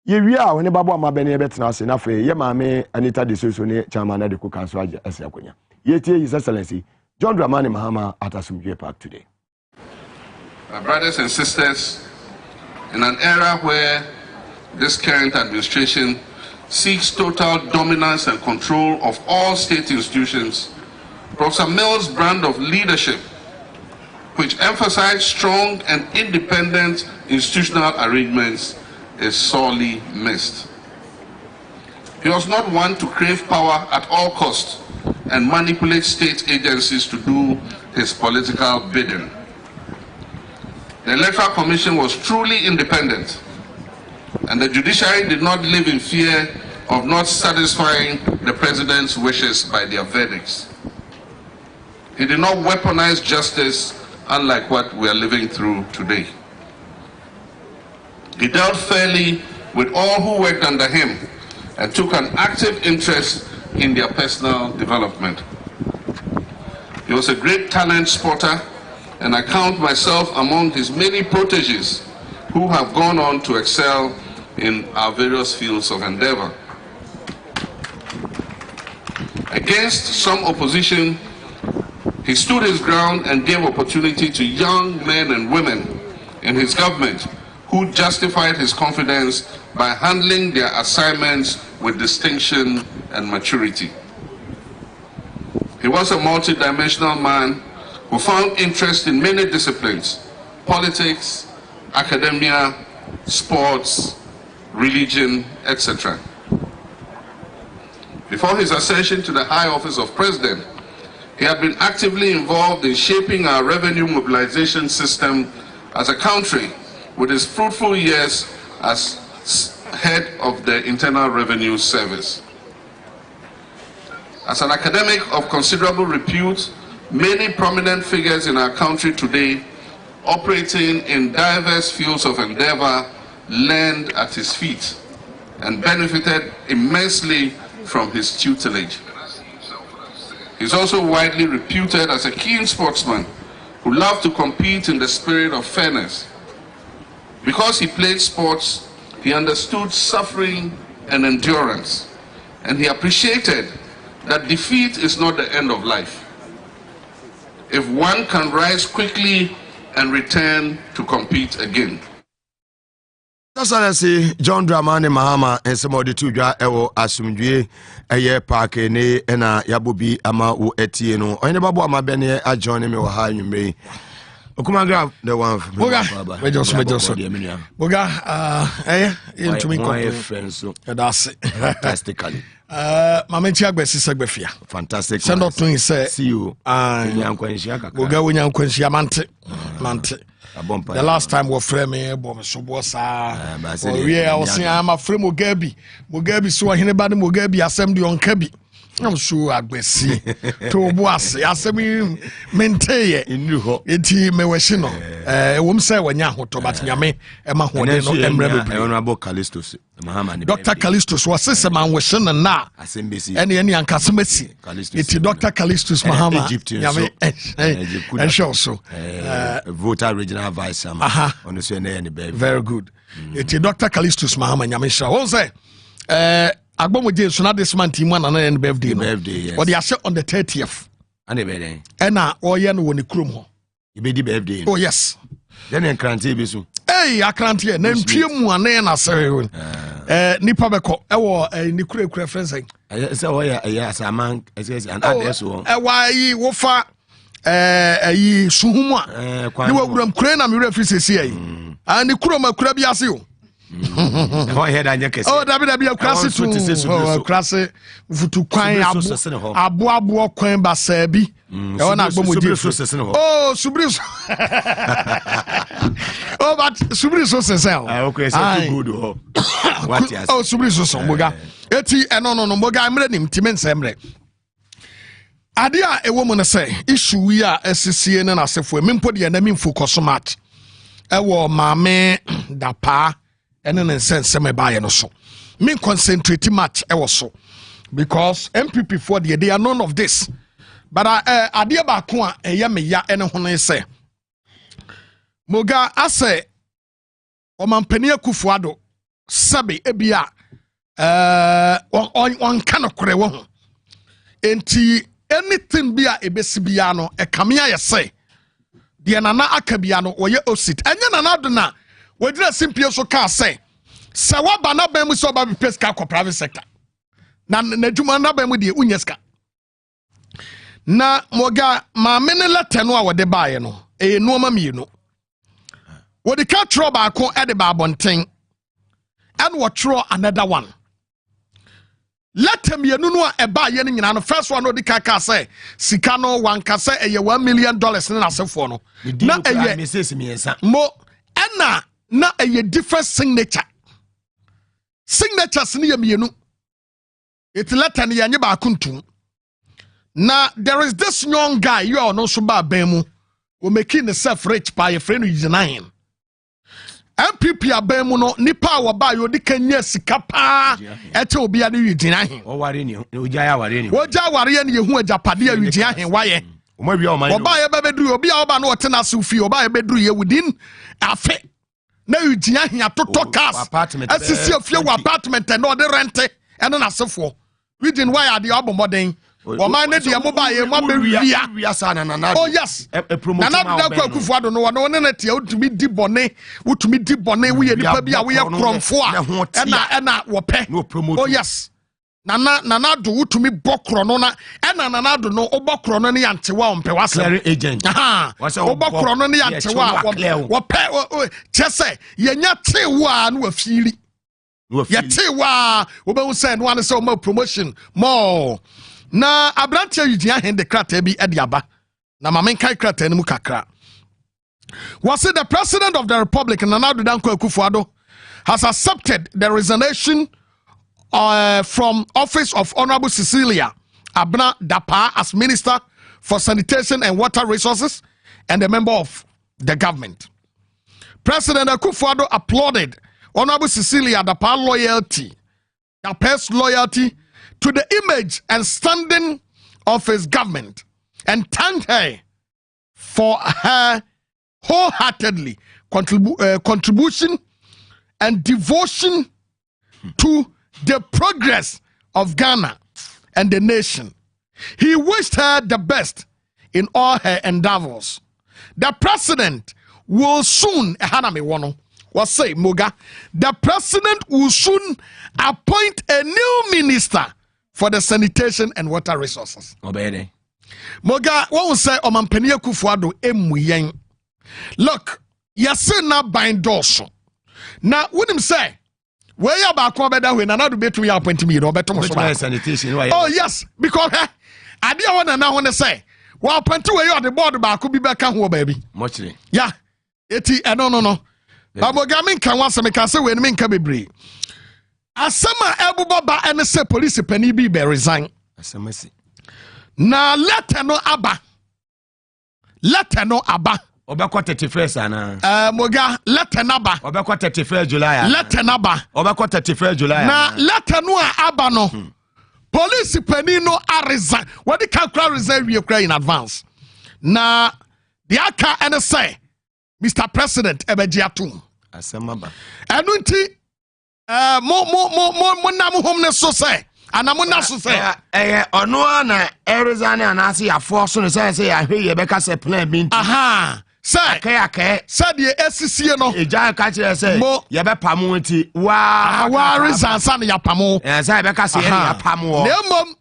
Ye we are when Babu Mabene Betnas enough, Yamame, Anita de Susune, Chairman of the Cook Council, Esakunya. Yet, His Excellency John Dramani Mahama at Asumdue Park today. My brothers and sisters, in an era where this current administration seeks total dominance and control of all state institutions, Professor Mills' brand of leadership, which emphasized strong and independent institutional arrangements, is sorely missed. He was not one to crave power at all costs and manipulate state agencies to do his political bidding. The Electoral Commission was truly independent, and the judiciary did not live in fear of not satisfying the president's wishes by their verdicts. He did not weaponize justice, unlike what we are living through today. He dealt fairly with all who worked under him and took an active interest in their personal development. He was a great talent spotter, and I count myself among his many proteges who have gone on to excel in our various fields of endeavor. Against some opposition, he stood his ground and gave opportunity to young men and women in his government who justified his confidence by handling their assignments with distinction and maturity. He was a multidimensional man who found interest in many disciplines: politics, academia, sports, religion, etc. Before his ascension to the high office of president, he had been actively involved in shaping our revenue mobilization system as a country, with his fruitful years as head of the Internal Revenue Service. As an academic of considerable repute, many prominent figures in our country today, operating in diverse fields of endeavor, learned at his feet and benefited immensely from his tutelage. He's also widely reputed as a keen sportsman who loved to compete in the spirit of fairness. Because he played sports, he understood suffering and endurance, and he appreciated that defeat is not the end of life. If one can rise quickly and return to compete again. That's what I say. John Dramani Mahama and some of the two ewo asumdue eye park ne na yabobi ama wo etie no. Onye babo ama bene a join me wo ha nwumre. Okuma grab the one for Boga. We just Boga intumi ko friends so. That's it. Fantastically. Mama Chiagbesi Sagbefia. Fantastic. Send out to say see you. Boga wonya nkwanhia mante. The last time we frame bom so bossa we I was saying I'm a frame Mugabe so hene ba Mugabe asem de onka bi I'm sure agbesi to boase asem menteye enti me wehye no wom say wanya hoto but nyame e ma ho de no emra bebre honorable Callistus Mahama Dr. Callistus was say man wehye no na asembesi ene ankasemesi enti Dr. Callistus Mahama nyame and show so voter regional vice on the CNN very good enti Dr. Callistus Mahama nyame sha won say Agbomo James na this month man na birthday no yes. Or they are on the 30th and the birthday and na oye no woni krom ho you be the birthday oh yes then enkrante bi so hey akrante na ntwie mu ana na sere nipa beko e wo ni kura friends say oya asaman an address wo why wo fa ayi suhumu a ni wawuram kura na me refi sesi ayi and ni kura makura bi ase o oh head anya kese oh dabi akrase tu akrase futu kwan abo kwan basabi e wona agbomo di oh subri oh but subri so sesen okay so good oh what yes oh subri so mboga eti no mboga amre nim timen semre ade a ewo mu ne say issue wi a esisie ne na sefo mempo de na mi focus match e wo maame dapa ene ne sense me baye no so me concentrate much e was so because MPP for they are none of this but ade ba ko a eye me ya ene ho ne say moga ase o mampani akufuado sabe ebia on kan kore wo ho enti anything bia ebesi bia no e kamea ye say de nana akabia no oye osit enye nana do na wodira simpie so ka say se waba na ba mu so ba peska ko private sector na djuma na ba mu de unyeska na moga ma mene letter no a wode baaye no no ma mienu wode ka tro ba ko e de ba bonten and what tro another one letter mienu no a e baaye no nyina no first one no de ka say sika no wan ka say e $1 million na asefo no na eye message miensa mo na a different signatures ni yemienu it letter ni yanye ba kuntum na there is this young guy you are no so ba bemu we making himself rich by a friend is nine MPP abemu no nipa wa ba yo dikanya sika pa ete obi ade yidina hen o ware ni ojaya ware ni oja ware ni yehu ajapade a yidina hen waye o ma bia o man oba ye bedru obi a oba no wote na se fi oba ye bedru ye within afe na yidina hen atoto cars asisi afie wa apartment no de rent ene na sefo within why are the obomoden o man ne de mo ba ye mo bewia sana na oh yes na na kwa kufuado no ne na tia utumi di bone we ye nipa bia we ye kromfo a na wo pe oh yes na do utumi bokro no na na do no obokro no ne yantewa o mpe wasem agent obokro no ne yantewa wo pe chese ye nya tewa na wafiri ye tewa wo be say no an say o promotion more na abrantia yudia hen de krata bi ediaba na mamenkai krata ni mu kakra was the president of the republic Nana Danko Akufo-Addo has accepted the resignation from office of Honorable Cecilia Abna Dapa as Minister for Sanitation and Water Resources and a member of the government. President Akufo-Addo applauded Honorable Cecilia Dapa's loyalty to the image and standing of his government and thanked her for her wholeheartedly contribution and devotion to the progress of Ghana and the nation. He wished her the best in all her endeavors. The president will soon, the president will soon appoint a new minister for the sanitation and water resources. Moga, what will say Omampenia Kufuado emuyen. Look, yase na bind doso. Now, what him say? Where you back over there when another bit we appoint me, Roberto sanitation. Oh, yes, because I didn't want to say, well, appoint to where you are the board back could be back home, baby. Muchly. Yeah, no. Babogamin can once make us say when men can be brave. As summer elbow baba and say police penny be resign. As a mercy. Now let her know Abba. Let her know Abba. Obako 31st ana. Moga let her naba. Obako 31st July. Let her naba. Obako 31st July. Now let her know Abba no. Police penny no a resign. What the can resign we in advance. Now the aka and say Mr. President Ebejiatum. Asemaba. Anunti mo namu home so say. Anamuna so say. Ono na Arizona anasi ya force no say ahwe ye beka say plan bi. Aha. Say akay. Say the SCC no. Eja ka kire say ye be pamo nti wa Arizona san ya pamo. Say beka say ya pamo. Nemom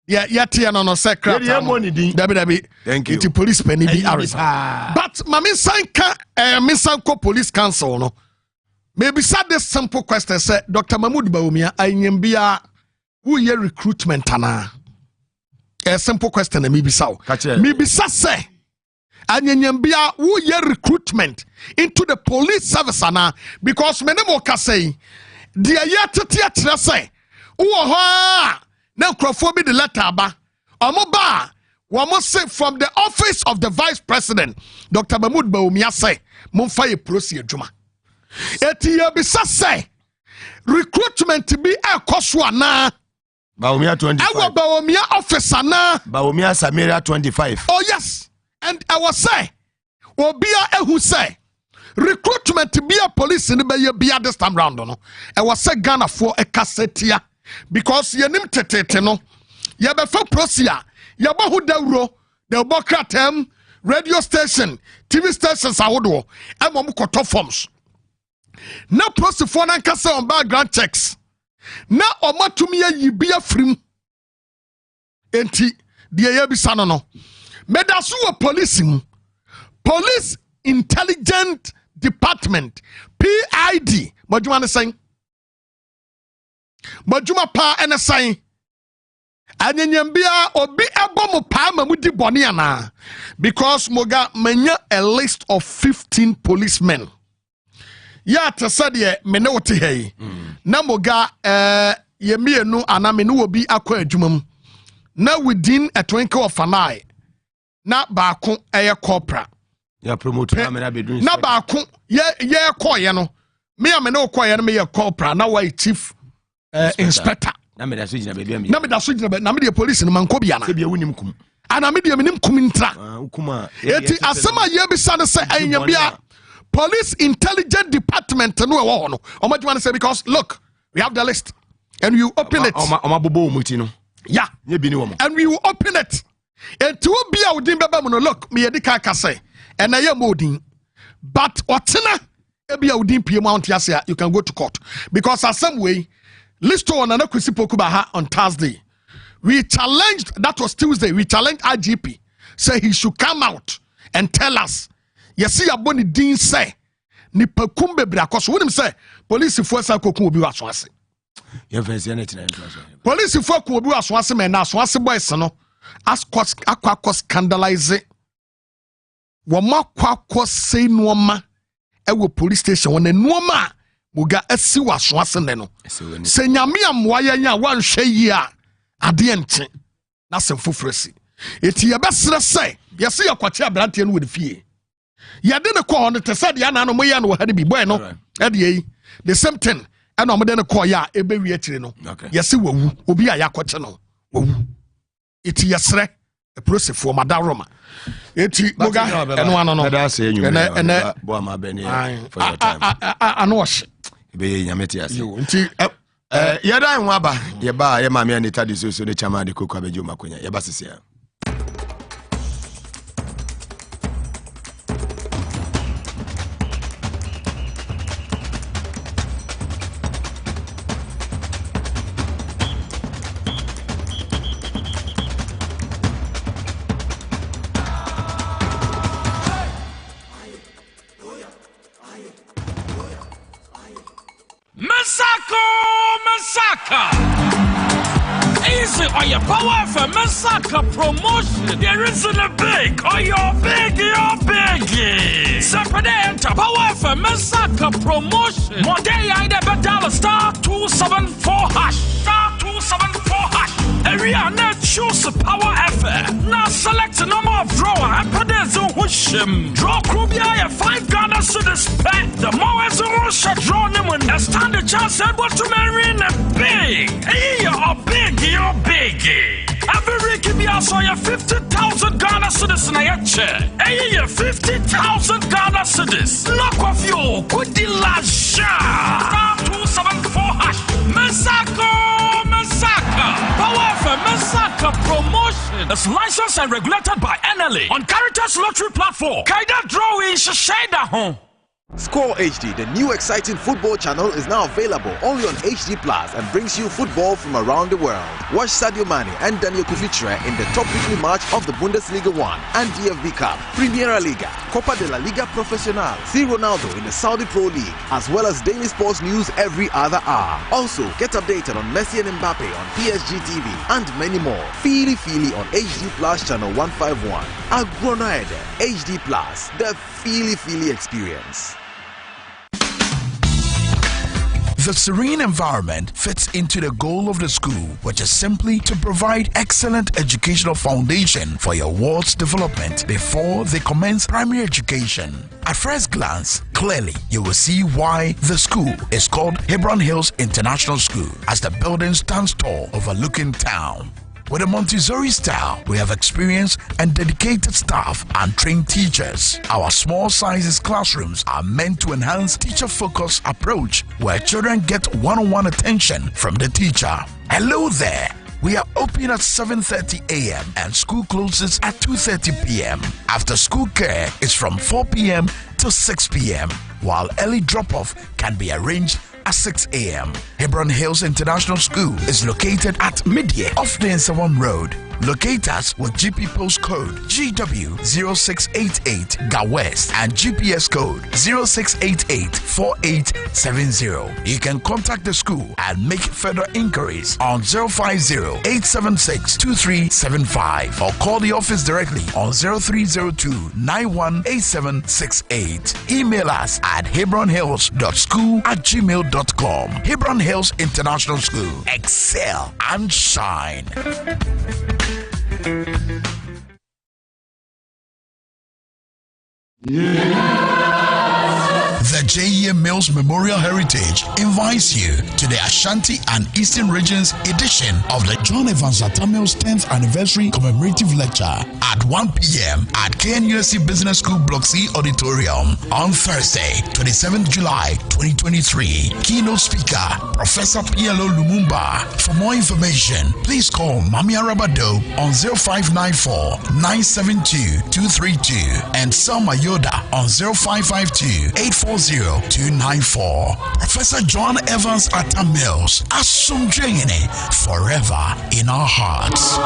yeah, no secret. Dabi. Thank you. It's police penny be Arizona. But mami sanka misanko police council no. Maybe said this simple question say Dr. Mahmoud Bawumia ayembia who ye recruitment ana. A simple question maybe sao. Maybe say anyembia who ye recruitment into the police service ana because menemo ka say dia yetiatia say wo now, Crawford the letter ba. Omoba, we say from the office of the vice president, Dr. Mahmoud Bawumia say, Mumfaye prosi ejuma. Eti yebisa say, recruitment to be a koswana. Bawumia 25. Our Bawumia officer na. Bawumia Samaria 25. Oh yes, and I was say, Obia ehu say, recruitment to be a police in the be this time round no. I was say Ghana for a cassetia. Because ye nim tete no ye be fa prosia ye ba hu dawro de bokratem radio station TV stations awodo e mom koto forms na prosifo na nkasa on background checks na omatumi ye bia frim enti de ye bi sano no medaso wo police intelligent department PID modjuma ne sen Majuma pa ene sign. Anyanyambia obi ebomo pa mamudi boni ana. Because moga menya a list of 15 policemen. Ya te said mene wote hei. Na moga ye mienu ana menu obi akwa adwumam. Na within a twinkle of an eye. Na baako eye corpora. Ya promote na me na bedun. Na baako ye koye no. Me amene koye no me ye corpora na why chief inspector. Na me da so gina baby am. Na me da so gina na me the police no man ko bia na. Se bia wonim kum. Ana me the menim kum ntra. Ukuma. Eti asema ye bi sa no se anya bia police intelligence department no e wo no. Omadjuma say because look, we have the list and you open it. Omabobo omuti no. Yeah. Ye bi ni wo mo. And we will open it. Eti wo bia odin beba mo no look, me yedi ka say. And na ye modin. But otena e bia odin pie mo antia say you can go to court because as some way Listo on Anakwisi Pokubaha on Thursday. We challenged, that was Tuesday, we challenged IGP. Say he should come out and tell us. Yesi aboni din say. Ni pakumbe bra. Cause when him say, police force kokum obi waswase. Police force kokum obi waswase men na aswase boys no. Akwa scandalize. Wama kwa say nuoma. Ewo police station wane nuoma. Muga esi waswase ne no. Se nyame amwa nya wanhwe yi a ade ente na semfofresi. Eti ye besre se yesi yakwache abrante no wodi fie. Ye de ne ko ho ne te se de ana no moye no wo ha de bi boy no. E de yi the same thing and no de ne ko ya ebe wi akire no. Yesi wawu obi a yakwache no wawu. Eti yesre e prosefo madaroma. Eti muga eno ano no. Ene bo ama beni for your time. Ano be nyameti ase. Nti Yada and Waba, Yaba, Yamami and Itadi, so the Chama de Kukabeju Makunya, Yabasisia. Masaka! Easy on your power for Masaka promotion. There isn't a big, or you're big. Separate enter power for Masaka promotion. More day I never dial star 274 hash. Star 274 hash. Area net choose power effort. Now select a number of drawer and put in the draw Krubia 5 Ghana cedis pet. The more as a shot draw them and stand a chance at what to marry in a big. Hey, you're big. Every week you saw your 50,000 Ghana cedis in a chair. Hey, 50,000 Ghana cedis. Knock off you. Good deal last shot. 274 hash. Masaka. Power for Masaka promotion. It's licensed and regulated by NLA on Caritas Lottery Platform. Kaida drawing Shashada home. Score HD, the new exciting football channel, is now available only on HD Plus and brings you football from around the world. Watch Sadio Mane and Daniel Kuvitre in the top weekly match of the Bundesliga 1 and DFB Cup, Primera Liga, Copa de la Liga Profesional, see Ronaldo in the Saudi Pro League, as well as daily sports news every other hour. Also, get updated on Messi and Mbappe on PSG TV and many more. Feely on HD Plus channel 151. Agronaide HD Plus, the Feely experience. The serene environment fits into the goal of the school, which is simply to provide excellent educational foundation for your ward's development before they commence primary education. At first glance, clearly you will see why the school is called Hebron Hills International School, as the building stands tall overlooking town. With a Montessori style, we have experienced and dedicated staff and trained teachers. Our small sizes classrooms are meant to enhance teacher-focused approach where children get one-on-one attention from the teacher. Hello there. We are open at 7:30 a.m. and school closes at 2:30 p.m. After school care is from 4 p.m. to 6 p.m. while early drop-off can be arranged at 6 a.m. Hebron Hills International School is located at Midye off the Nsawam Road. Locate us with GP postcode GW0688 Ga West and GPS code 06884870. You can contact the school and make further inquiries on 050-876-2375 or call the office directly on 0302-918768. Email us at hebronhills.school@gmail.com. Hebron Hills International School. Excel and shine. The JEM Mills Memorial Heritage invites you to the Ashanti and Eastern Regions edition of the John Evans Atta Mills 10th Anniversary Commemorative Lecture at 1 p.m. at KNUST Business School Block C Auditorium on Thursday, 27th July 2023. Keynote speaker, Professor PLO Lumumba. For more information, please call Mami Arabado on 0594-972-232 and Selma Yoda on 0552-840-294. Professor John Evans Atta Mills, Asumdreyene, forever in our hearts.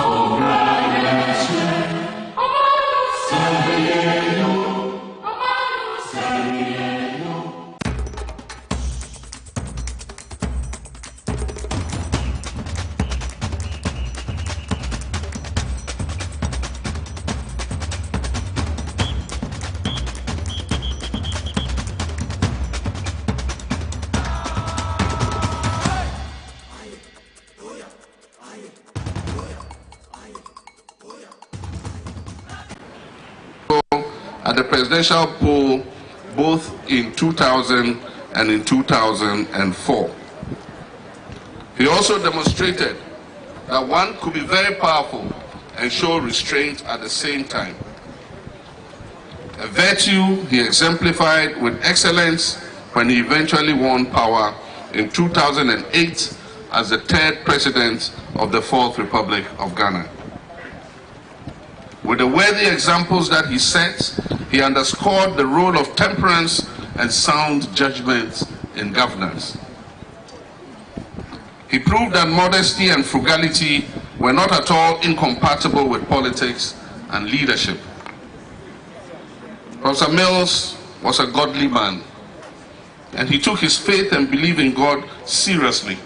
At the presidential poll both in 2000 and in 2004. He also demonstrated that one could be very powerful and show restraint at the same time. A virtue he exemplified with excellence when he eventually won power in 2008 as the third president of the Fourth Republic of Ghana. With the worthy examples that he set, he underscored the role of temperance and sound judgment in governance. He proved that modesty and frugality were not at all incompatible with politics and leadership. Professor Mills was a godly man, and he took his faith and belief in God seriously.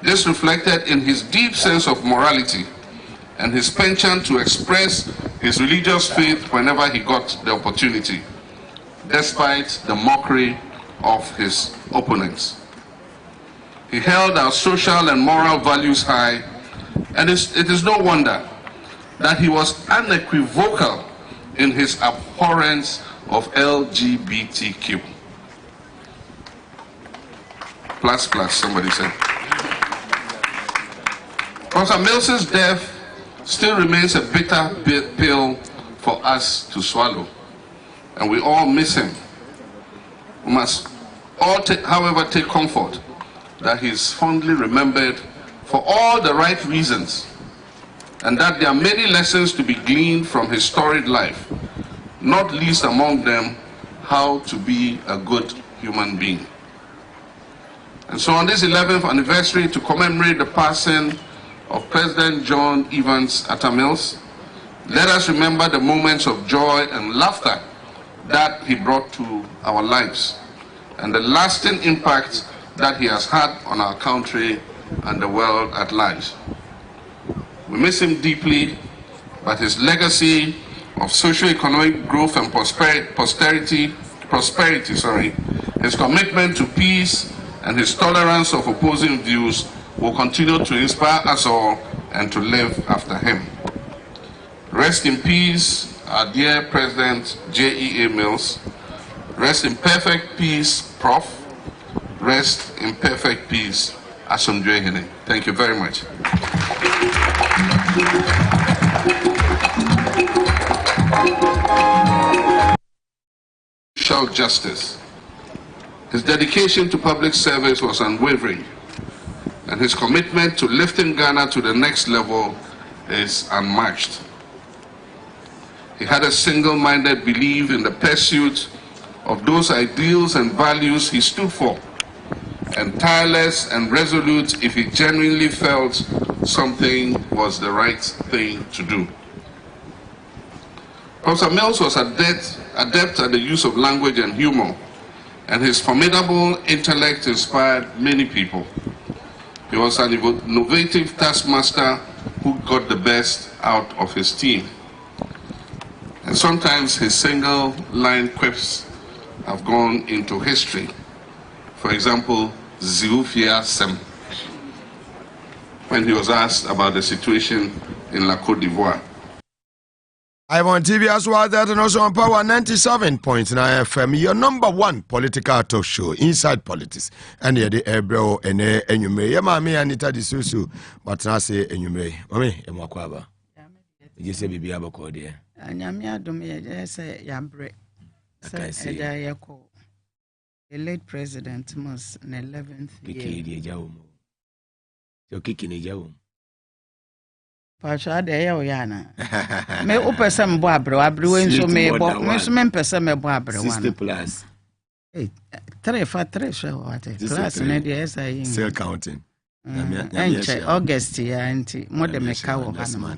This reflected in his deep sense of morality and his penchant to express his religious faith whenever he got the opportunity, despite the mockery of his opponents. He held our social and moral values high, and it is no wonder that he was unequivocal in his abhorrence of LGBTQ. Plus, somebody said. Professor Mills's death still remains a bitter pill for us to swallow, and we all miss him. We must all, however, take comfort that he is fondly remembered for all the right reasons, and that there are many lessons to be gleaned from his storied life, not least among them how to be a good human being. And so on this 11th anniversary, to commemorate the passing of President John Evans Atta Mills, let us remember the moments of joy and laughter that he brought to our lives, and the lasting impact that he has had on our country and the world at large. We miss him deeply, but his legacy of socio-economic growth and prosperity, his commitment to peace and his tolerance of opposing views will continue to inspire us all and to live after him. Rest in peace, our dear President J.E.A. Mills. Rest in perfect peace, Prof. Rest in perfect peace, Asomdwe Hene. Thank you very much. Social justice. His dedication to public service was unwavering, and his commitment to lifting Ghana to the next level is unmatched. He had a single-minded belief in the pursuit of those ideals and values he stood for, and tireless and resolute if he genuinely felt something was the right thing to do. Professor Mills was adept at the use of language and humor, and his formidable intellect inspired many people. He was an innovative taskmaster who got the best out of his team. And sometimes his single-line quips have gone into history. For example, Ziufia Sem, when he was asked about the situation in La Côte d'Ivoire. I'm on TV as well, that and also on Power 97.9 FM, your #1 political talk show, Inside Politics. And here the Ebro and Enume. Yamami Anita de Susu, but now say Enume. Mami, Emakwaba. You say Bibi Abako, dear. And Yamia Domi, say Yabre. Say Yako. The late president was in 11th year. You're kicking a jaw. Pasha de Yana. Me upesam boabro, abruin so me bo, men pesam boabro. 60 plus. 3 for 3 show what it. Class in the SI. Still counting. August ya anti more de mekawo Hanama.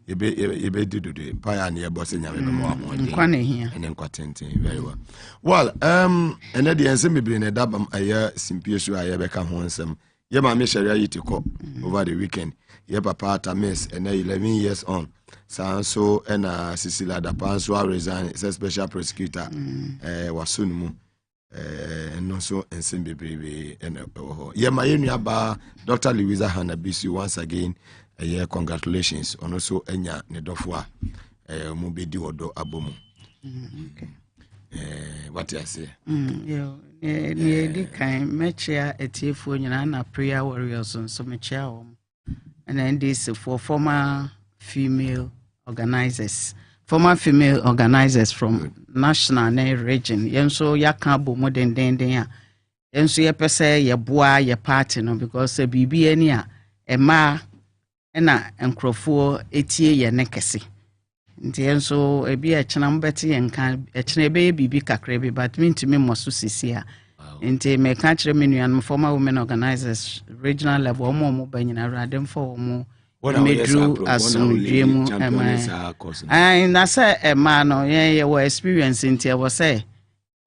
You be do the pioneer bossing ya more Nkwane here. And then quattenting very well. Well, and then the answer me bring a dabam a year simpious I ever come home some. Yeah, my mission to call over the weekend. Yeah, papa at miss and 11 years on. So and Cecilia da Panso resign as a special prosecutor. Was soon and also and Simbi baby and yeah, my aba Dr. Louisa Hanabisu once again. Congratulations on also Enya Nedofwa Mubedi Odo Abomu. Okay. What I say? The kind mechia etifu na prayer warriors on so mechia and then this for former female organizers from national and region. Yenso yakabo modern den yenso ye pese ye boa ye party no because bibi ani a ema na enkrofo etie ye nekese nti yenso ebi a chena mbeti ye nka chena ebe bibi kakra bi but me ntimi moso sisi a nti me ka kire me nuan former women organizers regional level omo banyina radem for omo medru asumdwemu and na say ema no ye we experience nti e wo say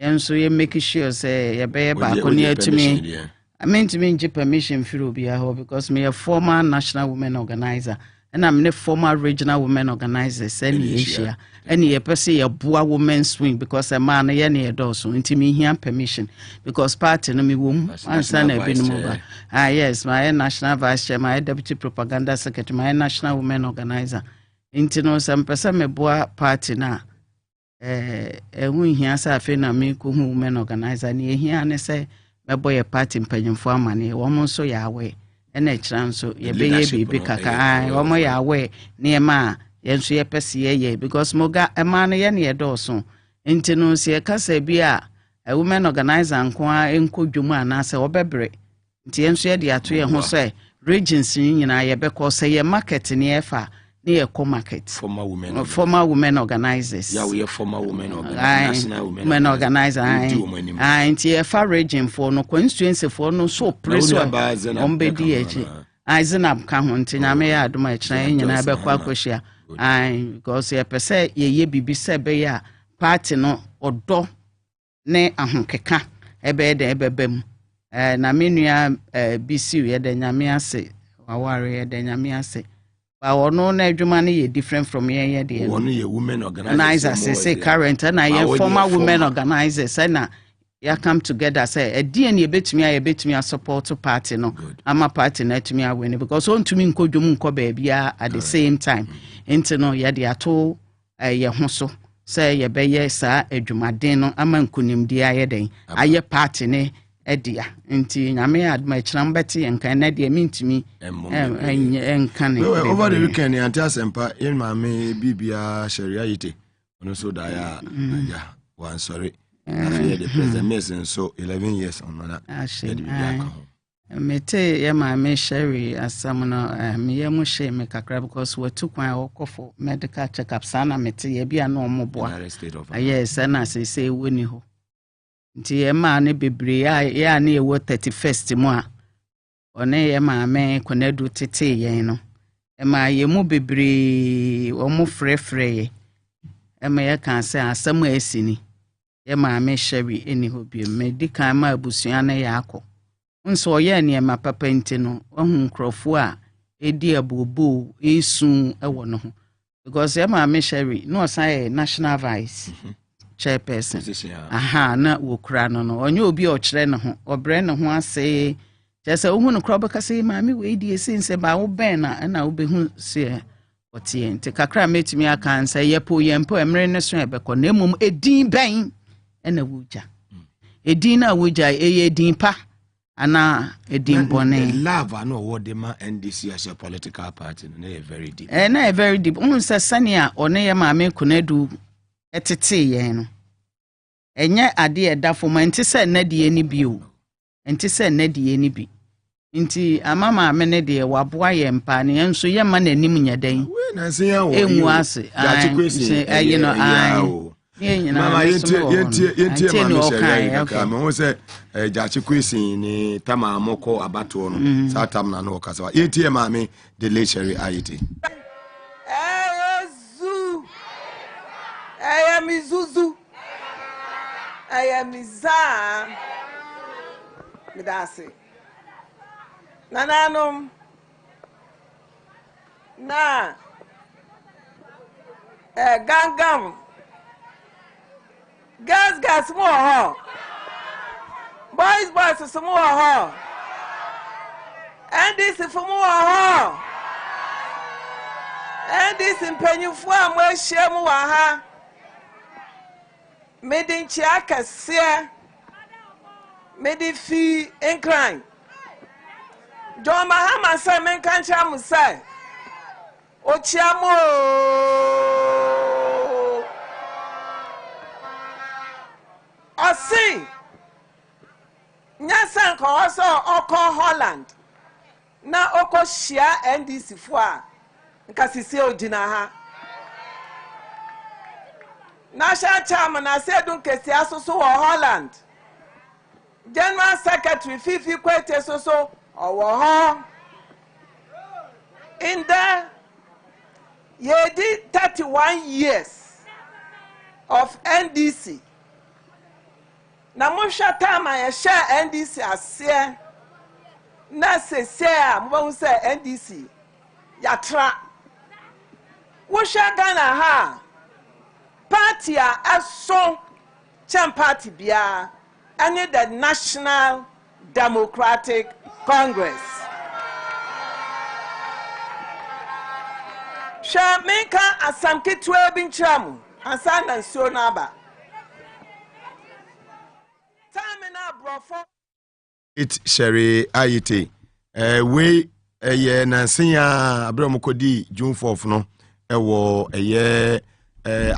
yenso ye make sure say ye be ba ko ne atumi I mean to me permission for Obia because me a former national women organizer and I'm a former regional women organizer in Asia. Any a person a boa women swing because a man any a dorsal into me here permission because party no me womb and son a bin mobile. Ah yes, my national vice chair, my deputy propaganda secretary, my national women organizer. Into no some person me boa party na who here say na me ku women organizer ni here and say boy party mpanyimfo amane wo mo so ya we na ekran so ye be ye bibi kaka wo mo ya we ne ma ye nso ye pese ye because moga ema no ye ne ye doso enti no se kasa bi a women organizer nko a enkodwum ana se obebre enti ye nso ye de ato ye ho so regions nyina ye be ko se ye market ne ye fa ne ye ko market former women organizers yeah we are former women organizers national women organizer enti ye fa region for no constituency for no so press on be di echi Aizenab ka ho nti nyame ya adoma ekran nyina be kwa akohia because ye pese ye bibi se be ya party no odo ne ahonkeka ebe de ebebem na menua BC ye de nyame ase waware ye de nyame ase but ono na adwuma no ye different from ye de ono ye women organizers say current na ye former women organizers na ya come together say edi na ebetumi support party no ama party na etumi awin because on tumi nkodwum nko bia at the same time enti no ye de ato ye ho so say ye be ye sa adwumaden no ama nkunimdi aye den aye party ne edia enti nyame adma chiram beti enkan na de mintimi enkan over the weekend anti sempa in mame bibia sharia yite ono so da ya one sorry after the president Mason so 11 years on na mete ya mame sherry asamno me ye mu she me kakra because we took my okofo medical checkup sana mete ye bia na omoboa yes na say woni ho nti ye ma ne bebre ya na ye 31st mu a one ye ma me konedu tete yen no e ma ye mu bebre o mu frefre ye e ma ye kan say asam asini ye ma me sherry eni ho bi medical ma abusua na ya akọ nso ye ne ma papa nti no ohun krofo a edi abobo esu ewo no ho because ye ma me sherry no say national vice chairperson aha na wokura no onye obi o kire ne ho obre ne ho ase jese ohun no kroba kase maami we di esense ba wo ben na wo behu se otie nti kakra metumi aka nsa yepo emre ne so ebekọ na emum edin ben na wuja edin na wuja edin pa ana edin bone love no what dem NDC as a political party na very deep na very deep unse sania one ye maami kunadu etete yen no enye ade eda foma nti se na de ni bio nti se na de ni bi nti amama amene de waboa ye mpa ne enso ye ma na nim nyadan na se ya wo enwu ase you know mama yentie ma share ka me ho se jachi kwesi ni tama amoko abato no sa tam na no kasa yentie ma me de lecture ayiti zu mizuzu miza midasi nananum na gangam gas mo ho boys mo ho and this for mo ho and this mpanyufo am ahia mu wa ha medin chia kase medi fi incline John Mahama say men kan chia mu say o chia mo Asi nya anka also oko Holland na oko shia NDC fo a nka sisi ogina ha national chairman asedun kesi asoso wo Holland general secretary fifi kwete soso owo ho in there ye did 31 years of NDC na mo hwa time ye share NDC ase na se a mo say NDC yatra wo hwa Ghana ha party a so champ party bia any the National Democratic Congress Shamika asamkitwe binchamu asana nsuo naba tamina brofo it Sherry Ayite we ye nansia abramokodi June 4th no ewo eye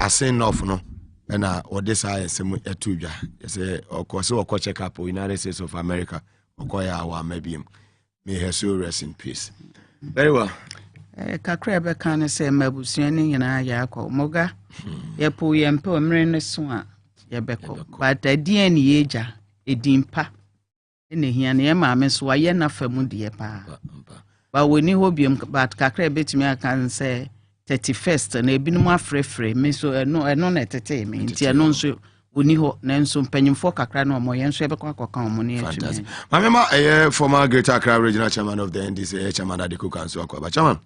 asen of no na odisa yesem etudwa yese okose okọ check up United States of America okoya awa mabiem may her soul rest in peace. Very well. Kakra be kan say mabusuani nyina ya akọ moga ye po ye mpe omre ne so a ye beko but adien ye eja edimpa ene hia ne maame so aye na famu de pa ba woni hobiem but kakra betimi akan say 31st na ebinum afrefre me so eno na tete me nti eno nso woni ho na nso mpanyimfo kakra na omo ye nso ebekọ akọka omo ne atumi mamema former Greater Accra Regional Chairman of the NDC Chairman Adeku Kanso Akwaba chairman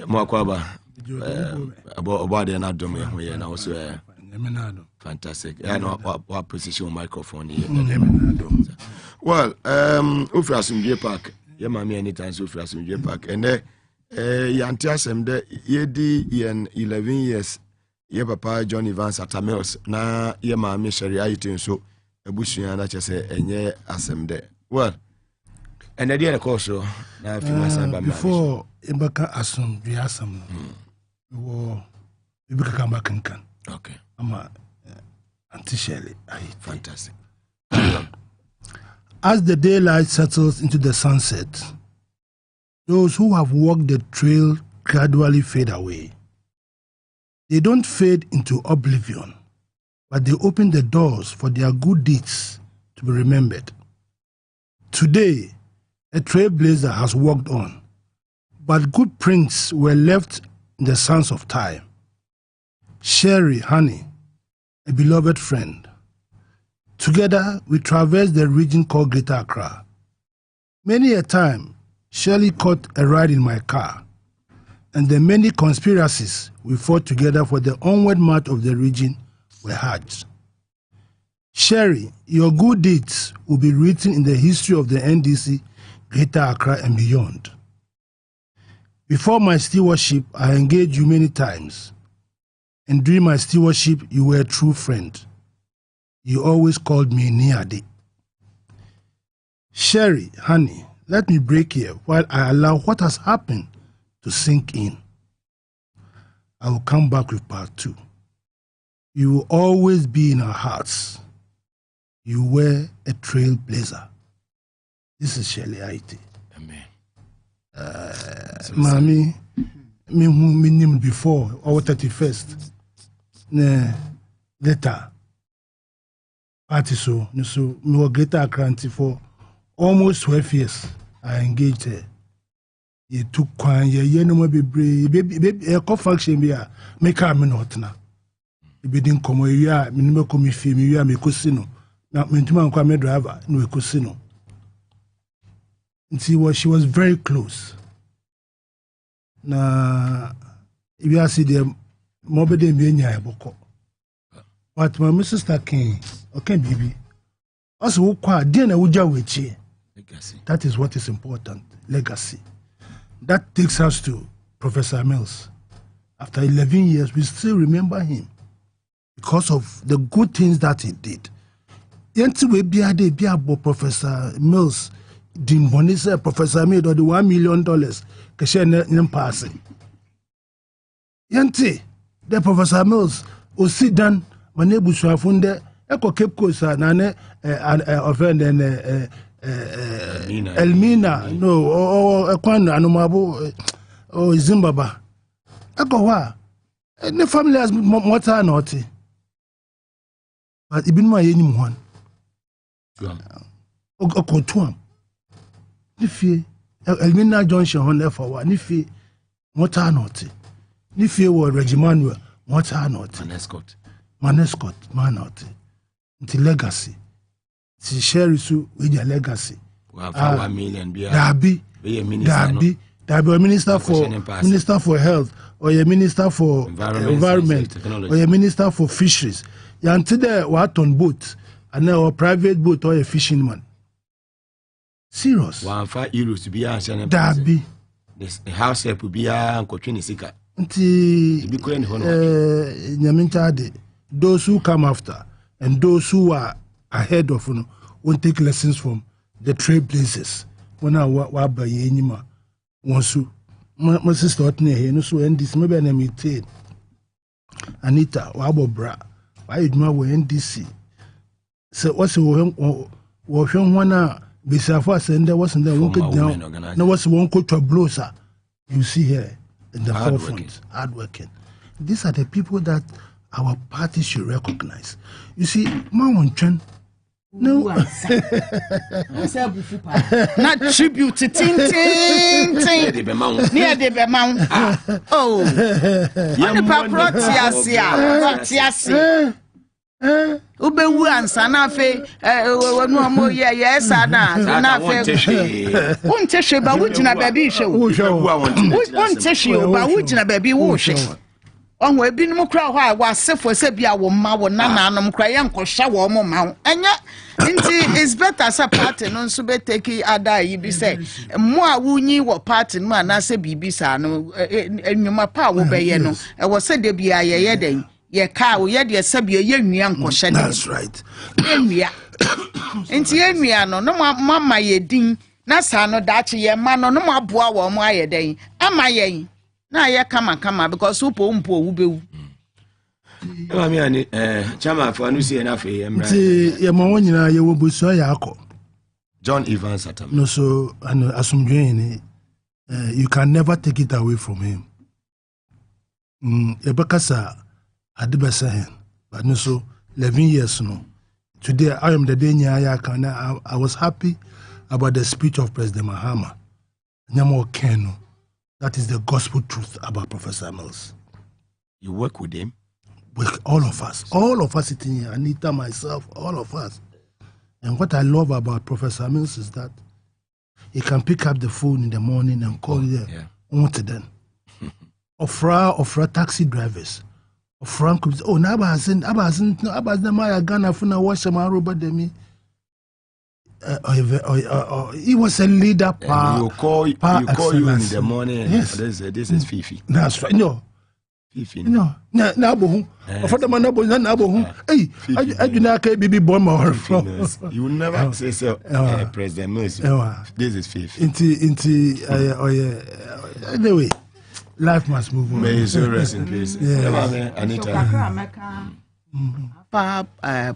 mo Akwaba about the na dom ye na also fantastic wa position microphone here well Ofra Asumdwe Park ye mama anytime Ofra Asumdwe Park and yanti asem de yedi yen 11 years ye papa John Evans Atamels na ye maame Sharia Ayite so ebusuan na chese enye asem de well and the other course na famous ba before Embaka asum bi asam wo ibika kamba kankan okay ama anti Sharia Ayite fantastic as the daylight settles into the sunset. Those who have walked the trail gradually fade away. They don't fade into oblivion, but they open the doors for their good deeds to be remembered. Today, a trailblazer has walked on, but good prints were left in the sands of time. Sherry Honey, a beloved friend. Together, we traversed the region called Greater Accra. Many a time, Shirley caught a ride in my car, and the many conspiracies we fought together for the onward march of the region were hatched. Sherry, your good deeds will be written in the history of the NDC, Greater Accra and beyond. Before my stewardship, I engaged you many times, and during my stewardship, you were a true friend. You always called me Niade. Sherry, honey, let me break here while I allow what has happened to sink in. I will come back with part 2. You will always be in our hearts. You were a trailblazer. This is Shirley Ayite. Amen. Mami, me who me name before our 31st. Later. Party so me were Greater Accra for almost 12 years. I engaged her. You took kwan ye no more be a co-function be a make her me not na. Be didn't come we are me no come fi me we me cosino. Na me ntuma nkwa me driver no we cosino. She was very close. Na if you see them mobile be nya eboko. But my sister came, okay baby. Also kwa dia na wuja wechi. Legacy. That is what is important. Legacy. That takes us to Professor Mills. After 11 years, we still remember him because of the good things that he did. Yenti we biade biabo Professor Mills dimbonise Professor made the $1 million keshe nem passing. Yenti the Professor Mills o sit down manebu suafunde eko Cape Coast na ne offend Elmina, no, or Equan Anumabo, or Zimbabwe. Echowa. The family has water naughty. But even my anyone. Okotuam. Nifi Elmina Junction on there for one. Nifi water naughty. Nifi were Regimanuel water naughty. Manescot, man naughty. It's legacy. It's Sherisu with your legacy. 1 million. Dabi. Minister for health, or a minister for environment, or a minister for fisheries. You until there what on boat, and now a private boat or a fishing man. Serious. 1.5 euros to be a Dabi. The house help will be a Cochini Sika. Those who come after and those who are ahead of won't take lessons from the trailblazers. When I wa by Yenima, once my sister here, no so end this maybe an imitate Anita, Wabo Bra, why you know we NDC. So what's one beside us and there wasn't there won't get down. No was one coach or blower. You see here in the forefront, hardworking. These are the people that our party should recognize. You see, Mount Chen. No, not tribute to Ting. Near the Bemount. Oh, on the paprotiasia. Ube once an affair, no more, yes, an affair. Won't tell you about which in a baby show. Won't tell you about which in a baby washing. On we been more crowd was safe for Sebia or Maw Nana, crying for shower mount. And yet, it's better as a party non sube take ada you be say. More woony what party man as a bibisano, and your power be yeno. I was said there be a yedding. Ye cow, yet ye sabia young question. That's right. Into Yemiano, no mamma ye ding, Nasano dachi ye man, no more boa or my day. Am I ye? Na ya kama because upo ube. I mean, Chama for Nusi enough. Your money, you will be so yako. John Evans at no, so and assume you can never take it away from him. Ebekasa had the best but no, so 11 years no. Today I am the day I was happy about the speech of President Mahama. Nyamo Keno. That is the gospel truth about Professor Mills. You work with him? With all of us sitting here, Anita, myself, all of us. And what I love about Professor Mills is that he can pick up the phone in the morning and call them. Then. Ofra taxi drivers. Ofra oh, Nabazin, Maya Ghana Funa Washama Robert Demi. He was a leader. You call you in the morning. Yes. This is Fifi. That's right. No. Fifi. No. Nabu. For the Manabu, Nabu. Hey, I do not care, baby bomb or you will never say so. President Mercy. This is Fifi. Anyway, life must move on. May you so rest in peace. Anita.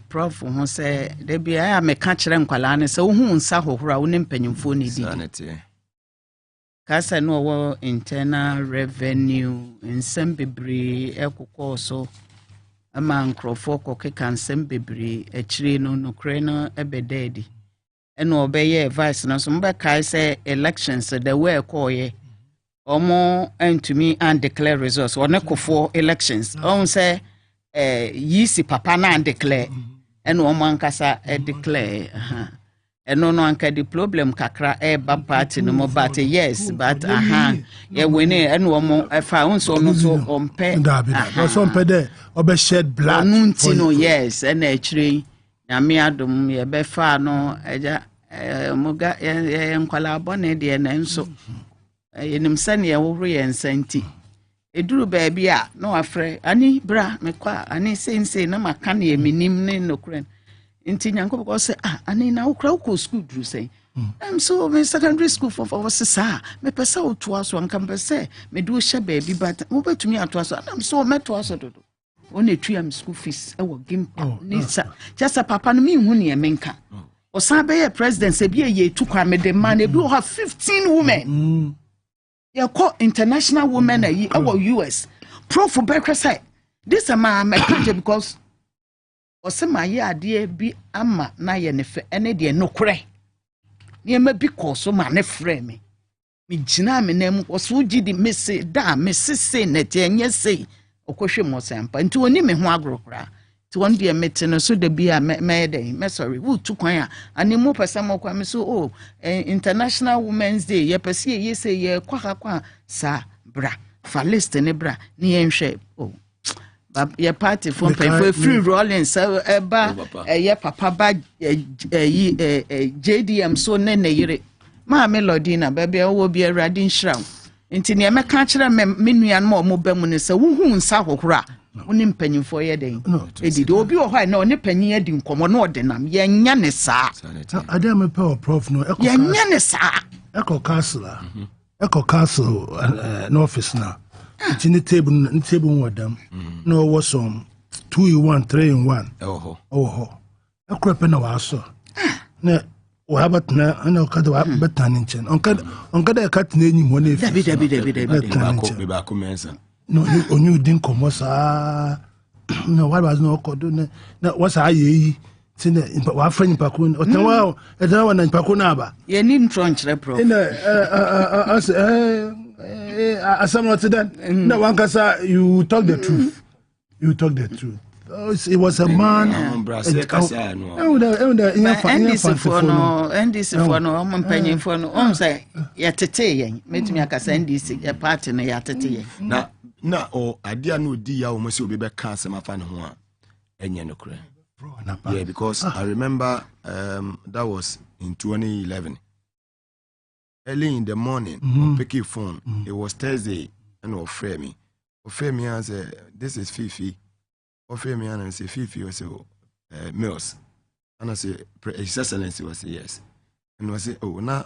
Prof who say there be I me catch them kwala so who nsa hohora wo ne mpanyimfo ne di kasa no wo internal revenue nsem bebre ekokọ so ama nkrofo kokeka nsem bebre akire no nokre no ebededi eno obeye advice no so mbe kai say elections the way koye omo entumi and declare results one kofo elections on say yisi papa na declare eno o mankasa declare eno no anka the problem kakra ba party no but yes but ye win eno o mo fa unso no so ompe so ompe there obe shed blood no yes and actually na me adom ye be fa no eja muga ye nkwala bone de na nso yenim sane ye wo ye nsanti eduru baabi a no afre ani bra mekwa ani sense na maka na eminim ne nokren nti nyanko because ani na ukra uko school dru say so me secondary school for sisa me pesa oto aso anka pese me do hye baabi but mo betumi ato aso am so meto aso dodo one etu am school fees e wo gimpa nisa just papa no me hu ne menka Osabe president se bi ye tu kwa me de man e bi have 15 women. You call international women our US. Prof Bekra say this man because osema ye ade bi ama na ye ne fe ene de no kure. Ne ma bi koso ma ne frɛ me. Me gina me nam oso gi di messe da messe net enye sei okohwe mo sempa nti oni me ho agrokra. Ti one day mete no so de bia me dey me sorry wo tu kwan a ani mo pesa mo kwa me so International Women's Day ye pese ye say ye kwa sa bra fa list ne bra ni ye nhwe ye party for free rolling so eba ye papa ba JDM so ne yire ma melody na baby wo bi awrade nhram nti ne me ka kire me nuan mo ba mu ne se wo hu nsa hohora woni mpanyimfo ye den edidi obi wo hɔ na one panyin adi nkomo na ɔde nam ye nya ne saa ade me pe prof no ye nya ne saa castle no office na it's ni table wadam no was some 2 in 1 3 in 1 oh ekɔ pe na wa so na wa batna ana okada wa batna nchen onkada ka tna enyi mo na efi dabi ba ko mensa no onyu din komo sa no what was no kodo na what's ayi tine wa friend pako otawa edawa na pako na ba ye ni ntronchre prof asam not that no one kasa you talk the truth it was a man NDC for no mpanyim for no say ya tete yen metumi akasa NDC ya party no ya tete yen na adia no di ya o mo se obi be ka asem afa ne ho a enye no kure yeah because I remember that was in 2011 early in the morning on picky phone it was Thursday and offer me and say this is Fifi offer me and say Fifi was Mills and I say His Excellency was yes and I say oh na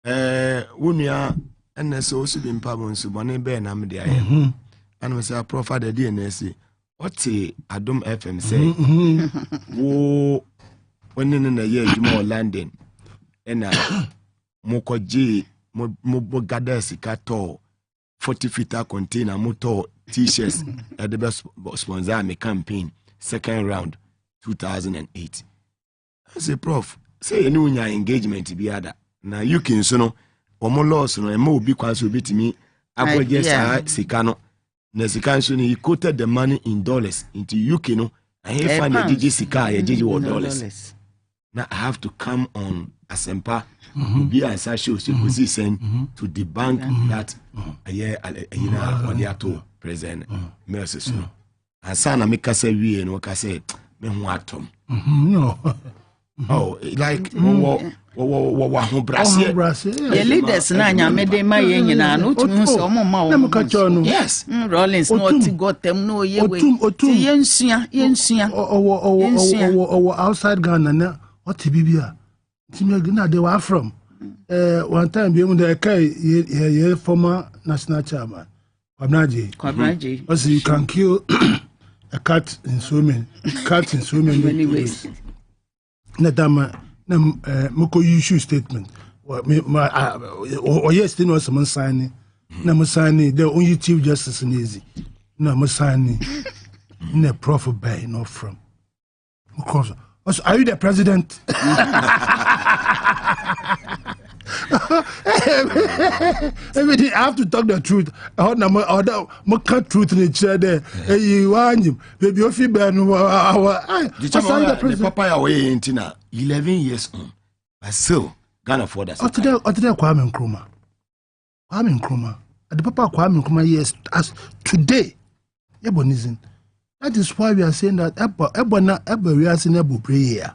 wunia and so also been pabon so bone be na me dia and I say prof the DNS what Adom FM say wo when na ye adwuma London and mokoji mo gather sika to 40 feet container motor t-shirts at the best sponsor my campaign second round 2008 I say prof say any unya engagement bi ada na you can so no omo loss no e ma obi kwan so bitimi akoje sa sika no na sika so he quoted the money in dollars into UK no and he find the GG sika ya GG dollars now I have to come on Asempa be as I show position to debunk that to present Mercy and sana make say we no ka say me ho atom no oh like wo ho brase the leaders na nya me dey my nyina no tun so mo ma wo yes Rollins no ti got them no ye we yensua outside Ghana na what bibia Timegina they were from one time be the kai former national chairman Kwabraji. Also you can kill a cat in so many ways. Nadama moko issue statement or yes no someone signing na mo signing the only chief justice in easy na mo signing na prof by not from because are you the president? I have to talk the truth. I can't truth in each other. You want him, baby. If you ban the papa away in Tina 11 years on, but still Ghana for that. Today, Kwame Nkrumah. The papa Kwame Nkrumah yes as today. Ebonizin. That is why we are saying that we are saying Ebo prayer.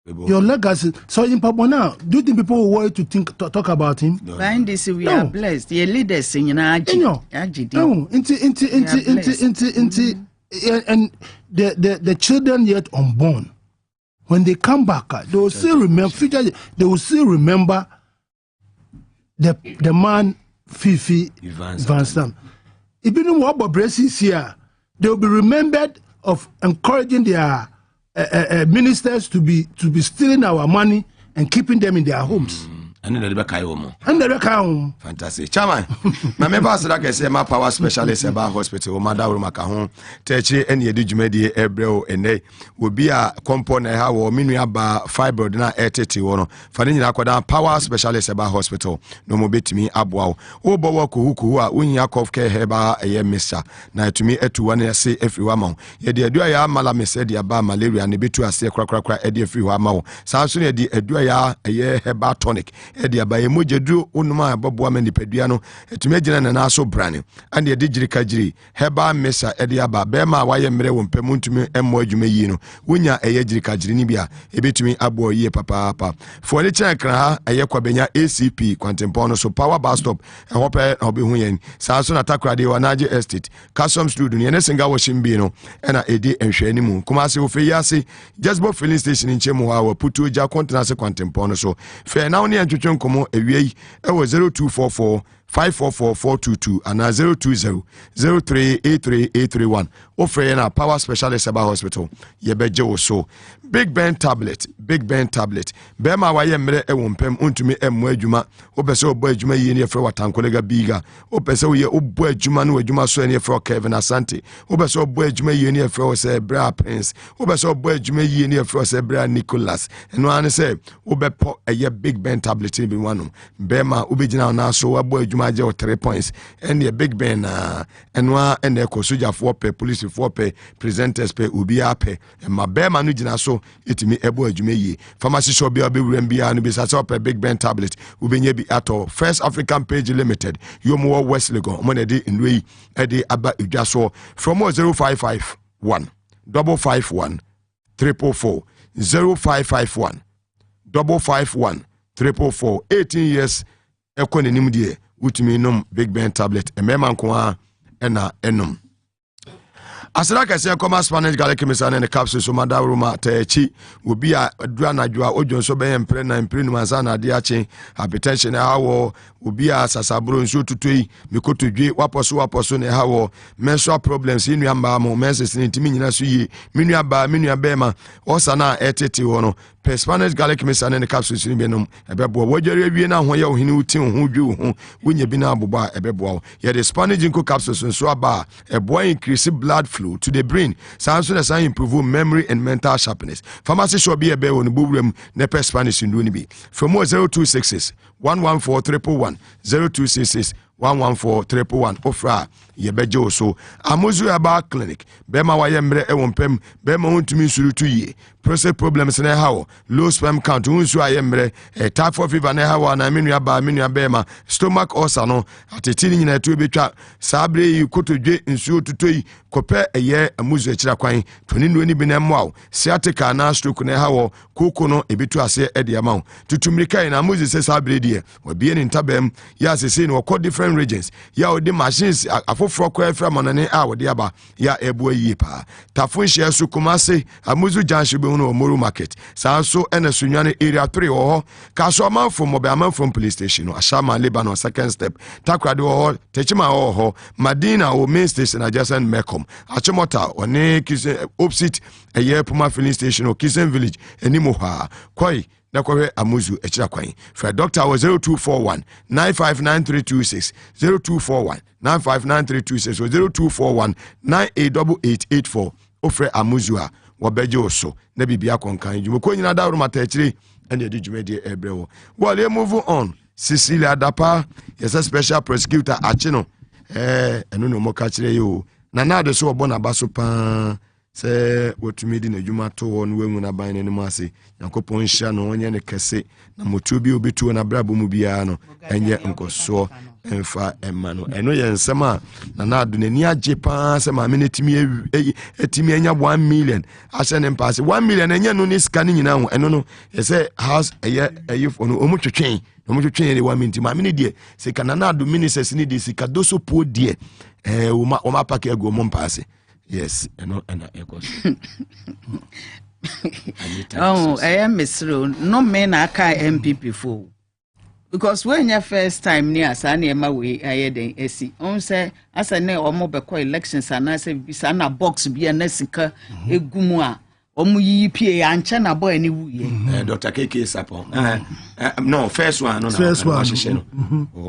Your legacy. So in Pabona, do you think people will want to talk about him? No. This we are blessed. The leaders sing in Aji. No, and the children yet unborn, when they come back, they will still remember. They will still remember the man Fifi Van Stam. Even what Bobresi here. They will be remembered of encouraging their ministers to be stealing our money and keeping them in their homes. And then the Kayo. Fantastic. Chairman, my members like I say, my power specialist about hospital, Madame Macahon, Techi, and Yedijumedi, Ebreo, and they will be a component how or miniaba fibroid na eteti wono. Fadini Aquada, power specialist about hospital, no more bit me abwao. O Bowaku, who are Winyakov care heba a year mister. Now to me, etu one say every woman. Yet the Aduaya Malame said the Aba malaria and the bitu a say crack Eddie every woman. Samson the Aduaya a year heba tonic. Edia ba emoje duro onuma aboboa mani padua no etumi gina na naso brane ande de girika giri heba mesa edia ba be ma waye mre wo mpem ntumi emmo adwuma yi no wonya eye girika giri ni bia ebetumi abo yi papa for le chan kra ha eye kwabenya ACP kwantempo no so power bus stop hope obehu yen sa so na takra de wanaje estate custom studio ne senga wo shimbi no na edi enhwani mu kuma se wo fe yase Jasbo filling station in chemu ha wo putu ja container kwantempo no so fe na woni antwetwe nkomo ewie ewo 0244 544422 and 020-0383-831 offer na power specialist about hospital yebeje wo so Big Ben tablet bema waye mre ewo mpem untumi emmo adwuma opese obo adwuma yi ne efre watankolega biga opese wo ye obo adwuma no adwuma so ne efre Kevin Asante opese obo adwuma yi ne efre se Bra Prince opese obo adwuma yi ne efre se Bra Nicholas eno ane se obepo eye Big Ben tablet bi wanu bema obegina na so abo adwuma je 3 points and the Big Ben eno ene ko soja for pe police for pe presenters pe obi ape ma bema no gina so etimi ebo adwuma yi pharmacy shop bia be wuram bia no be sa pe Big Ben tablet ubenye bi ato First African Page Limited yomo West Legon mo na de nwe e de aba edwa so from 0551 551 344 0551 551 344 18 years ekonenim de utimi nom Big Ben tablet emema nko a ena enom Asiraka say come Spanish garlic misane and the capsule so madaruma techi will be a duanadua ojon so be empre na empre no manzana de ache hypertension hawo will be a sasabro nso tutui mikoto dwe waposo ne hawo menstrual problems inu amba mo menses ni ntimi nyina so yi minu aba bema osana etete wono Spanish garlic misane and the capsule so bi nom ebebo wojere wie na ho ye ohini utin ho dwe ho wonya bi na aboba ebebo ye the Spanish inco capsule so aba ebo increase blood flow to the brain. Sounds as I improve memory and mental sharpness. Pharmacy shop be a bear on the boom, nepe Spanish in Dunibi. For more 0266 114 0266 114 ofra yebejo so amuzu aba clinic bema wayembre ewompem bema huntumi suru 2 year prostate problems na hawo low sperm count unsu ayembre typhoid fever na hawo na menu aba bema stomach ulcer no atetini nyina to betwa sabre yi kotodwe nsuo tutoi kope eye amuzu akira kwan toni no ni bi na mwa sciatica na stroke na hawo koko no ebitu ase ede ama tutumrika na amuzu se sabre die obi ni ntabem ya sese no ko different regions ya odi machines afoforo kwa efra manane a wodi aba ya ebu ayi pa tafun hye su Kumase amuzu janshi be no Moru market sanso ene sunwane area 3 ho kaso amanfo mobe amanfo police station ashama Lebanon second step takrade ho techima ho Madina o main station adjacent Mekom achimota one kise opposite eye Puma filling station o Kisen village enimo ha koi na kwawe amuzu echira kwan for doctor was 0241 959326 0241 959326 or 0241 988884 ofre amuzu a wabeje oso na bibia konkan jumo ko nyina da mata echire ene edi jumedi ebrewo well move on Cecilia Dapa yes a special prosecutor achino eno no moka chire yo na de so obo na baso pa se wotumi di na dwuma to wo no wemu na ban ne mu ase yakopon hia no onye ne kese na motu bi obetu na brabo mu bia no enye nkoso emfa emano eno ye nsema na adu ne ni agye pa se ma me etimi enya 1 million ase ne mpase 1 million enye no ni scan nyina ho eno no ye se house eye no omutwetwen ne 1 minute ma me ne die se kana na adu ministers ni die sika doso po die o ma pack ego mo mpase. Yes, and echoes. Oh, I am Miss Ro. No men are MPP for because when your first time near Sani Mawe, I had a see. On say, as I know, or mobile elections, and I say, Bisana box be a Nessica, a Gumua, omu yi pie anche na boy ni wuye Dr. KK Sapon no first one no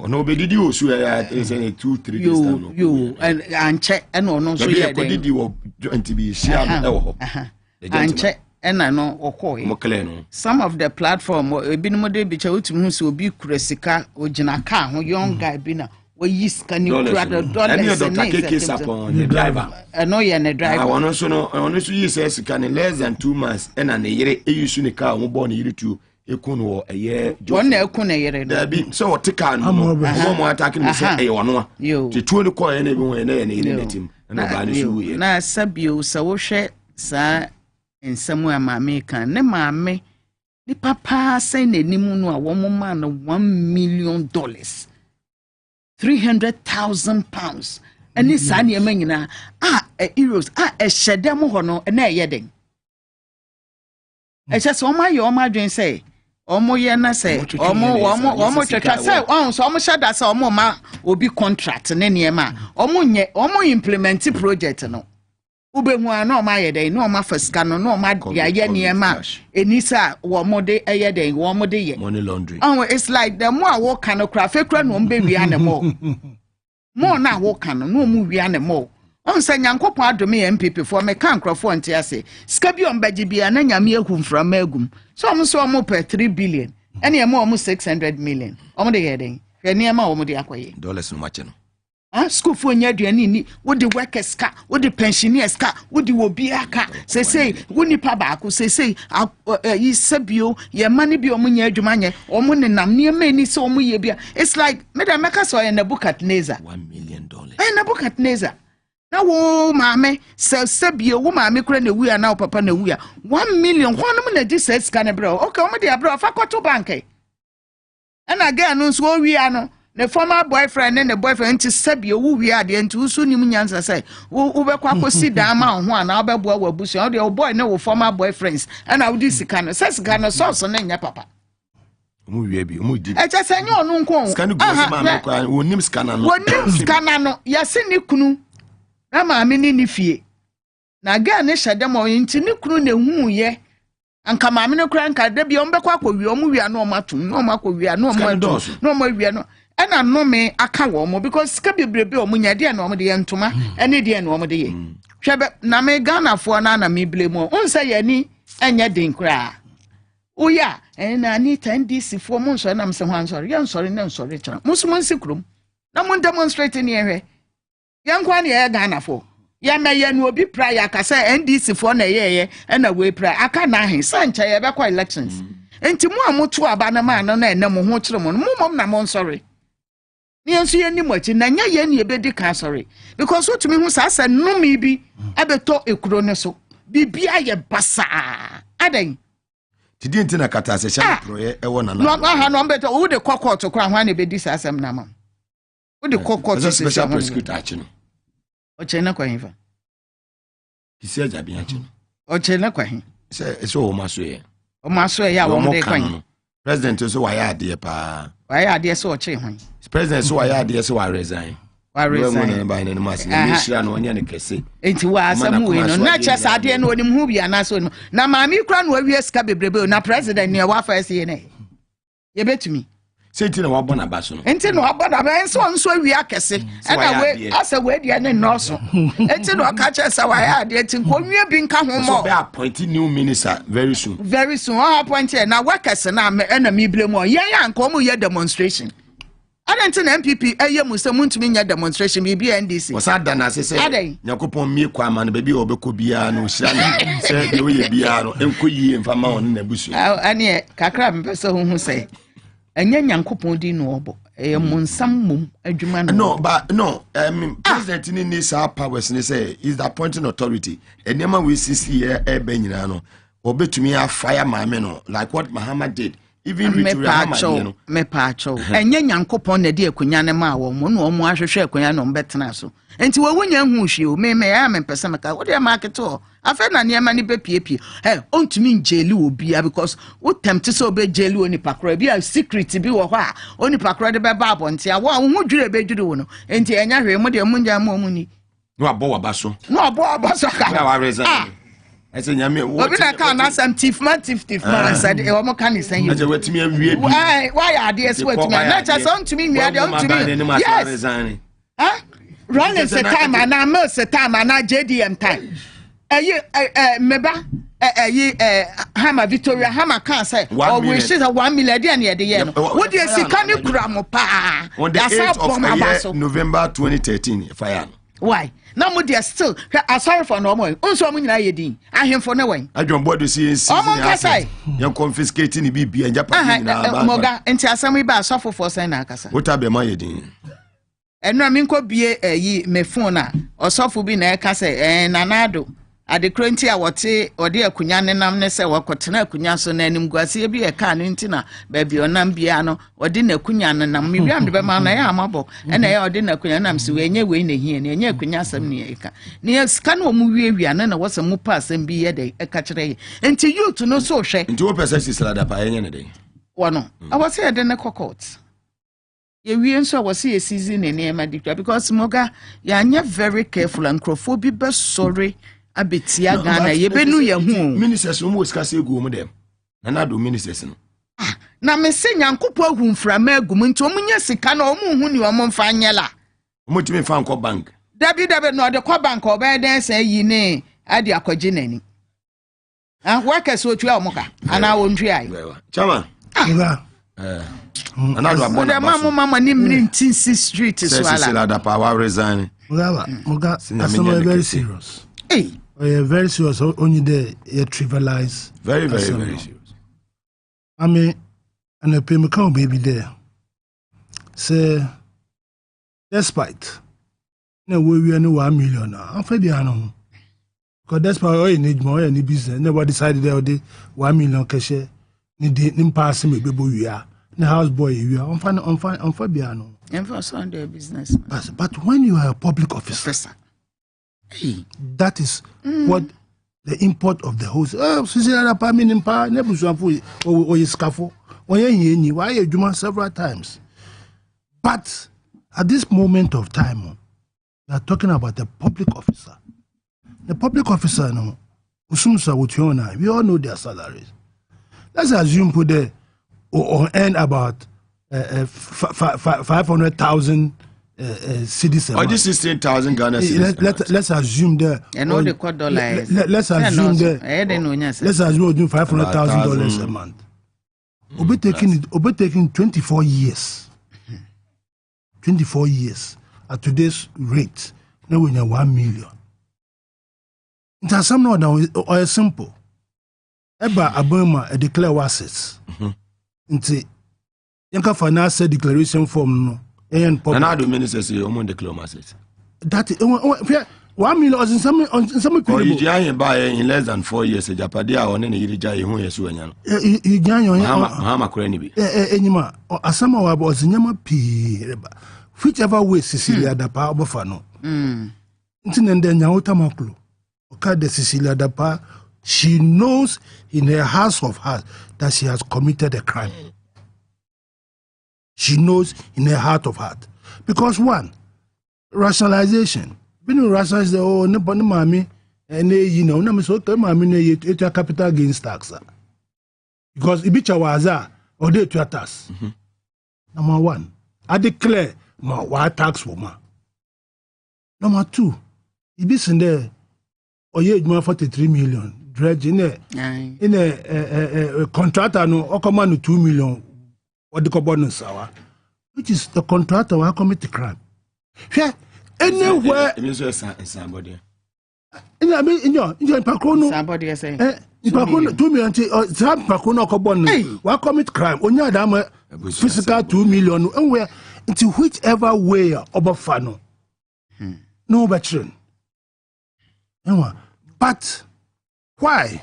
no be didi osu is 2-3 days time yo anche no no so ye dey didi wo ntbi share no ho anche ena no okoye mo clear no some of the platform ebinimo dey bicha otum hu se obi kurasika ogina ka ho young guy bi na we scan you dollars and Dr. KK Sapon the driver no ye ne driver ono so yi say scan less than 2 months and na yere use ni car mo born yiri tu ekun wo eye won na ekun yere da bi so o tika no mo attack ni say e wono ti tu ni ko ye na bi won na ye na yiri netim na ba ni so ye na sabio sa wo hwe sa ensamu amame kan ne maame ni papa say na nimu no a wo mo ma no $1 million £300,000 ani sa ne ma nyina euros ehedem ho no na eyeden eche so ma ye o ma dwen say omo ye na say omo twetwa say on so omo shada say omo ma obi contract ne ne ma omo implement project no ubehu ana omo ayeden no omo faska no omo ye ne ma enisa wo mo de eyeden wo mo de ye money laundry it's like the more wo kan kra fe kra no mbe wi ana mo na wo kan no mu wi ana mo on say nyankopon adome MPP for me kan krofo nte ase ska bi on baji bia na nyame ehum from magum so omo per 3 billion ene ema omo 600 million omo de yeden hwe ne ema omo de akoye dollars no mache no school for nya aduane ni wo de workers ka wo de pensioners ka wo de obi aka say wo nipa ba ko say yi sabio ye mane bi omo nya adwuma nye omo ne nam ne ema ni say omo ye bia it's like me da meka so ye Nebuchadnezzar $1 million Nebuchadnezzar na wo maame sabio wo maame kura na wuya na papa na wuya $1 million hono na di say scan bro okay omo de abro fa kwato bank and again no so wi ano the former boyfriend and the boyfriend to sabio wu wi ade nti usu nim nyansa say wo be kwa kosi da ma ho ana obeboa wa busu o de boy na wo former boyfriends and I would sika no say sika no so na nya papa omu wi abi omu di e che say nya onu nko scan go se ma me kwa wonim scanner no yase ni kunu na ma me ni fie na ga ne hyade mo nti ni kunu na hu ye anka ma me no kra anka da bi o mbekwa akɔwi o mu wi ano o matum no ma akɔwi ano o ma do no ma wi ano ena no me aka wo mo because ska bebrebe o munya de na o de ntoma ene de na o de ye hwebe na me Ghana fo na me blame o unsa ye ni enya den kra o ya na ni 10 DC fo mo nso na me se ho ansori ye nsori na nsori kira musumo nsikrum na mo demonstrate ni ehwe ye nkwa na ye Ghana fo ya me ye no obi pra ya ka say NDC fo na ye na we pra aka na hin sancha ye be kwa elections enti mo amoto aba na ma no na ene mo ho kire mo mo na mo nsori nienso ye ni mochi na nya ye ni ebedi ka sorry because what me hu sa sa no mi bi abeto ekuro ne so bibia ye basa adan tidi ntina kata se sha proye ewo na no ha no beto wo de kokot kra hwa na ebedi sa asem na ma wo de kokot se special prosecutor achi no o che na kwa hinfa kisi aja bi achi no o che na kwa hin se o maso ye ya wo de kwa president so wa ya ade pa wa ya ade so o che hwan president so ya ade so wa resign na ba na mas na shira no nya ne kese enti wa asamu we no na che sa ade no onim hu bia na so no na maami kra no awie ska bebrebe na president ne wa fa se ne ye betumi senti na wa bona ba so no enti no wa bona ba enso nso awie akese na we asa we dia ne no so enti no ka che sa wa ya ade enti konwie bi nka ho mo so be appoint new minister very soon o appoint na wa kese na na mi blame ye ya nka mo ye demonstration adenti na MPP eye musa muntumi nya demonstration bi NDC wasa da na sese nyakopon mi kwa ma no ba bi obekọ bia no hira na se de oye bia no enko yie mfa ma on na busu ane kakra mpese hu se enya nyankopon di no obo eye munsam mum adwuma no president ni ni sa powers ni say is the appointing authority enema we sisi e ba nyina no obetumi afire maame no like what Muhammad did even with Muhammad me pacho enye nyankopon na di akunya ne ma wo mo no mo ahwehwe akunya no mbetena so enti wo wunya hu hwie o me ya me pese meka wo de market o afa na ne ma ni bepiepie ontumi njeli obi because wo tempt so be jeli oni pakra bi a secret bi wo ho a oni pakra de be ba abonte a wo hu dwure be dwure wo no enti enya hwe mo de mo nya mo mu ni no abo wa baso ka na wa resign I say nyame obi na ka na some thief man said e o mo kan say you why are there so to me na cha so to me we dey yes Rollins time and Maase time and JDM time meba Hama Victoria Hama can say or we should have 1 million near the year what do you see can you gram pa on the 8th of November 2013 fire why now mo dey still sorry for no more unso mo nyina yedin ahim for no when adwon board see you confiscating the bibi and Japan moga enti asam ba asofo for say na akasa what be ma yedin enra mi nko bie me phone a osofo bi na e ka say nanado ade krenti a wote ode akunya nenam ne se wakotena akunya so na anim guase bi e ka no ntina ba bi onam bia no ode na akunya nenam mi wiam de be ma na ya amabo na ya ode na akunya nam se we nye we na hie na nye akunya asem ne e ka ne ska na omu wiawia na wose mu pa asem bi ye de e ka kire enti youth no so hwe enti wo pese sisla pa enye ne de wono awose ye de ne court ye wie nso awose ye season ne ne ma dikwa because moga ya anya very careful and crofobia be sorry abetia Ghana ye benu ye hu ministers mo skase egu mo dem na do ministers no na me se nyankopo ahu mframa agum nti omunya sika na omu ni omo mfa nyela omo timi fa nko bank dabi no de kwa bank oba den say yi ne ade akwaje nani workers otua omoka ana wontu ai chama ana do abona mama ni mrintin street swala sila da power resign muga asoma very serious very serious only there you trivialize very serious I mean and a pay me come baby there say despite na we any 1 million I'm afraid you know because despite all you need more any business never decided there 1 million cash ni pass me bebo wia na house boy wia on fa bia no on their business but when you are a public officer that is what the import of the host several times. But at this moment of time, we are talking about the public officer. The public officer, we all know their salaries. Let's assume put there or earn about 500,000 cedis. Or just 16,000 Ghana cedis. Let's assume there. And all the $. Let's assume there. Let's assume do $500,000 a month. We'll be taking 24 years. 24 years at today's rate. Now we have 1 million. It's some or simple. Eba aboma declare assets. Nti yanka finance declaration form no. And how do ministers say you declare assets? That 1 million in some people. You buy in less than 4 years. Japadia or any yirija who is when you Hama Krenibi. Anima or Asama was Nyama P. Whichever way Cecilia Dapa Bofano. And then Yautamaklu. Okay, the Cecilia Dapa, she knows in her heart of heart that she has committed a crime. She knows in her heart of heart. Because one, rationalization. When you rationalize the mommy, and you know, no, so mommy, it's a capital gains tax. Because if it's a waza, or they to a tax. Number one, I declare my white tax woman. Number two, if it's in there, or you 43 million, dredge in a contractor, no, or command 2 million. What the bonus hour, which is the contractor who commit the crime. Yeah, anywhere. Somebody. In your Pacono, somebody say, in Pacono, 2 million, some Pacono Cobon, who commit crime, on your dame, physical 2 million, and where into whichever way of a funnel. No veteran. But why?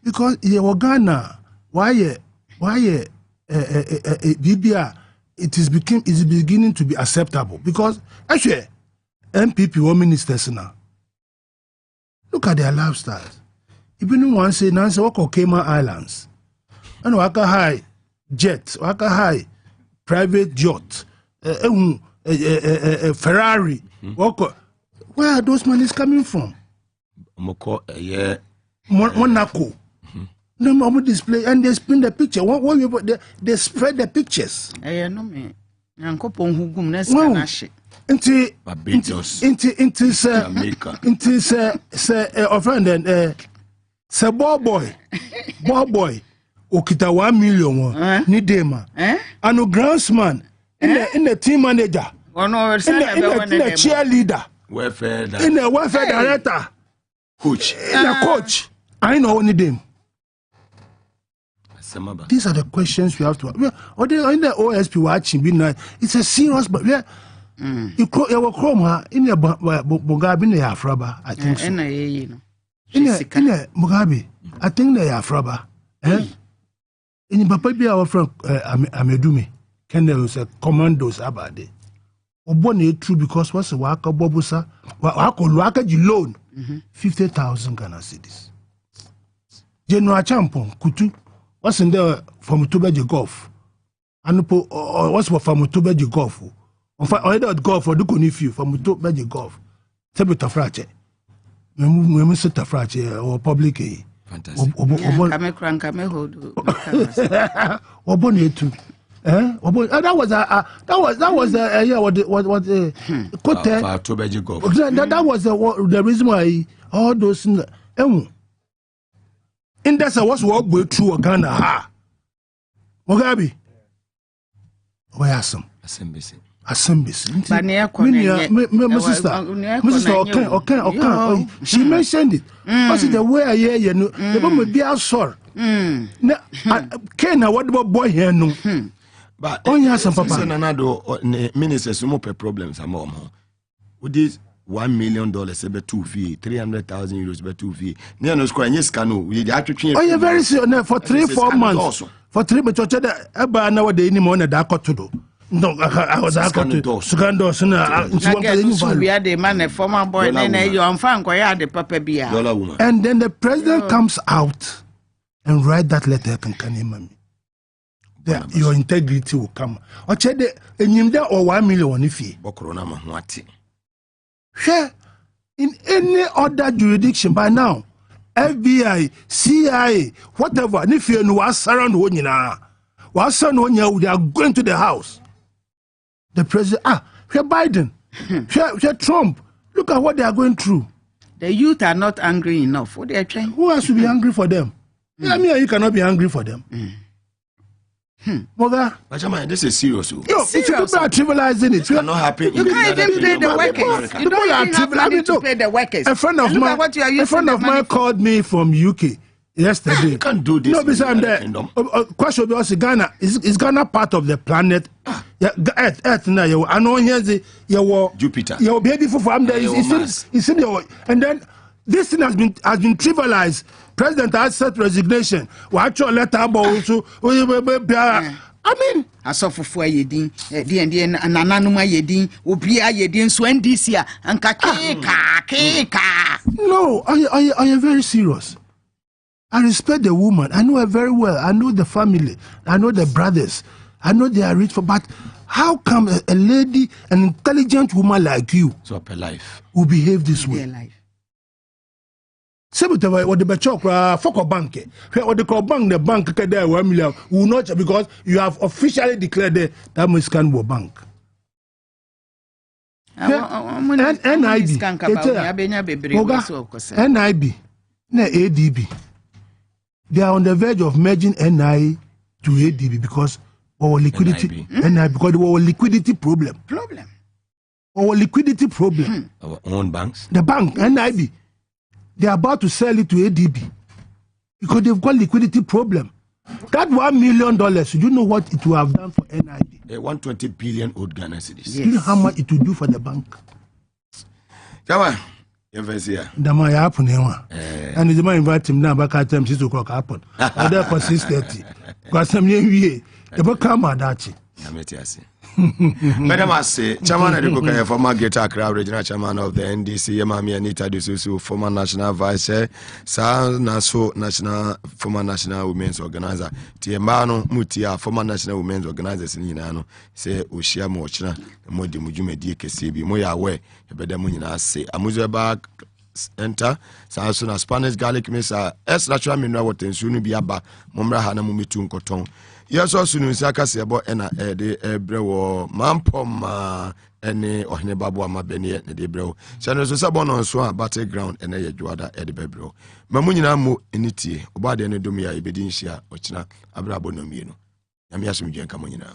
Because you Ghana, why? BBR, it is beginning to be acceptable because actually MPP or ministers now look at their lifestyles. Even one say Nancy walk Cayman Islands and walk a high jet, walk a high private yacht, a Ferrari. Where are those monies coming from? Moko Monaco. No more display and they spin the picture. They spread the pictures. I know me. Uncle Hugum Nescanashi. Into offend and say ball boy okita 1 million ni dema and groundsman in the team manager in the cheerleader in the welfare director coach I know only them. These are the questions we have to. Or in the OSP watching midnight. It's a serious, but yeah. You will come in the Mugabe in the Afraba. I think so. In the Mugabe, I think they are Afraba. In Papa be our friend Amedumi. Can there say commandos about it? Obone true because what's the waka bobusa? Waka loan 50,000 Ghana cedis. General Champon Kutu. What's in there from Mugabe Golf? And what's from Mugabe Golf? On that golf or do confuse from Mugabe Golf. Tabita Frache. We sit a Frache or public. Fantastic. Obone too. That was the reason why all those in that's what's what we through Ghana ha Mugabe my sister okay she mentioned it what's the way I hear you know the moment be outside Ken what boy here no but only has some papa ministers more problems am with this $1 million ebe 2 fee, 300,000 euros ebe 2 fee. Near no square yes cano. We the actually. Oh, yeah, very soon for 3-4 months. For 3 months, eba na wade ni mo na da koto. No, I was a koto. Scandal, we had a man, a former boy, and you on fan the papa beer. And then the president comes out and write that letter. Can you your integrity will come. Or check the or 1 million fee. Share in any other jurisdiction by now, FBI, CIA, whatever, and if you know what's around when they are going to the house. The president, here Biden, here Trump, look at what they are going through. The youth are not angry enough. What they are trying. Who has to be angry for them? I mean, you cannot be angry for them. Mother, this is serious. Yo, if people are trivializing it, cannot happen. You can't even pay the workers. You don't even have money to pay the workers. A friend of mine called me from UK yesterday. You can't do this. No, because question was Ghana. Is Ghana part of the planet? Yeah, Earth now. I know here's your Jupiter. Your baby for family. It's in your and then this thing has been trivialized. President has set resignation. Watch your letter about I mean, I saw for yedin, and Nananuma yedin, Ubia yedin, so and this year, and Kaka. No, I am very serious. I respect the woman. I know her very well. I know the family. I know the brothers. I know they are rich for, but how come a lady, an intelligent woman like you, so per life, will behave this way? What the Bachok for bank? What the bank, the bank there 1 million will not because you have officially declared that Muscan will bank. NIB, ADB. They are on the verge of merging NI to ADB because our liquidity, NI because our liquidity problem. Our liquidity problem. Our own banks. The bank, NIB. They are about to sell it to ADB because they've got liquidity problem. That $1 million, you know what it will have done for NIB? 120 billion old Ghana cedis. Yes. You know how much it will do for the bank? Come on. The man happen and the man invite him now back at time 6 o'clock happen. Or there for 6:30. Because some year the book come at that. Madam Maase, Chairman Adikoka, former Greater Accra Regional Chairman of the NDC, Yemami Anita Dususu, former National Vice Chair, former National Women's Organizer, Tiemano Mutia, former National Women's Organizers in Yinano, say Ushia Mochina, Modi Mujume Dikesebi, Moya Way, Bedamunina say, Amuzaba enter saa so na Spanish garlic mesa es natural mineral water nsu no bi aba momra ha na mometu nkoton yeso sunu nsa kase ebo na de ebrewo mampom ene ohne babu amabene ne de brewo se no so sabo no so a battleground ene ye dwada e de bebrewo mamu nyina mo enitie oba de ne dom ya ebedi nhia okina abrabo no mienu nyame asomdwe nka mo nyina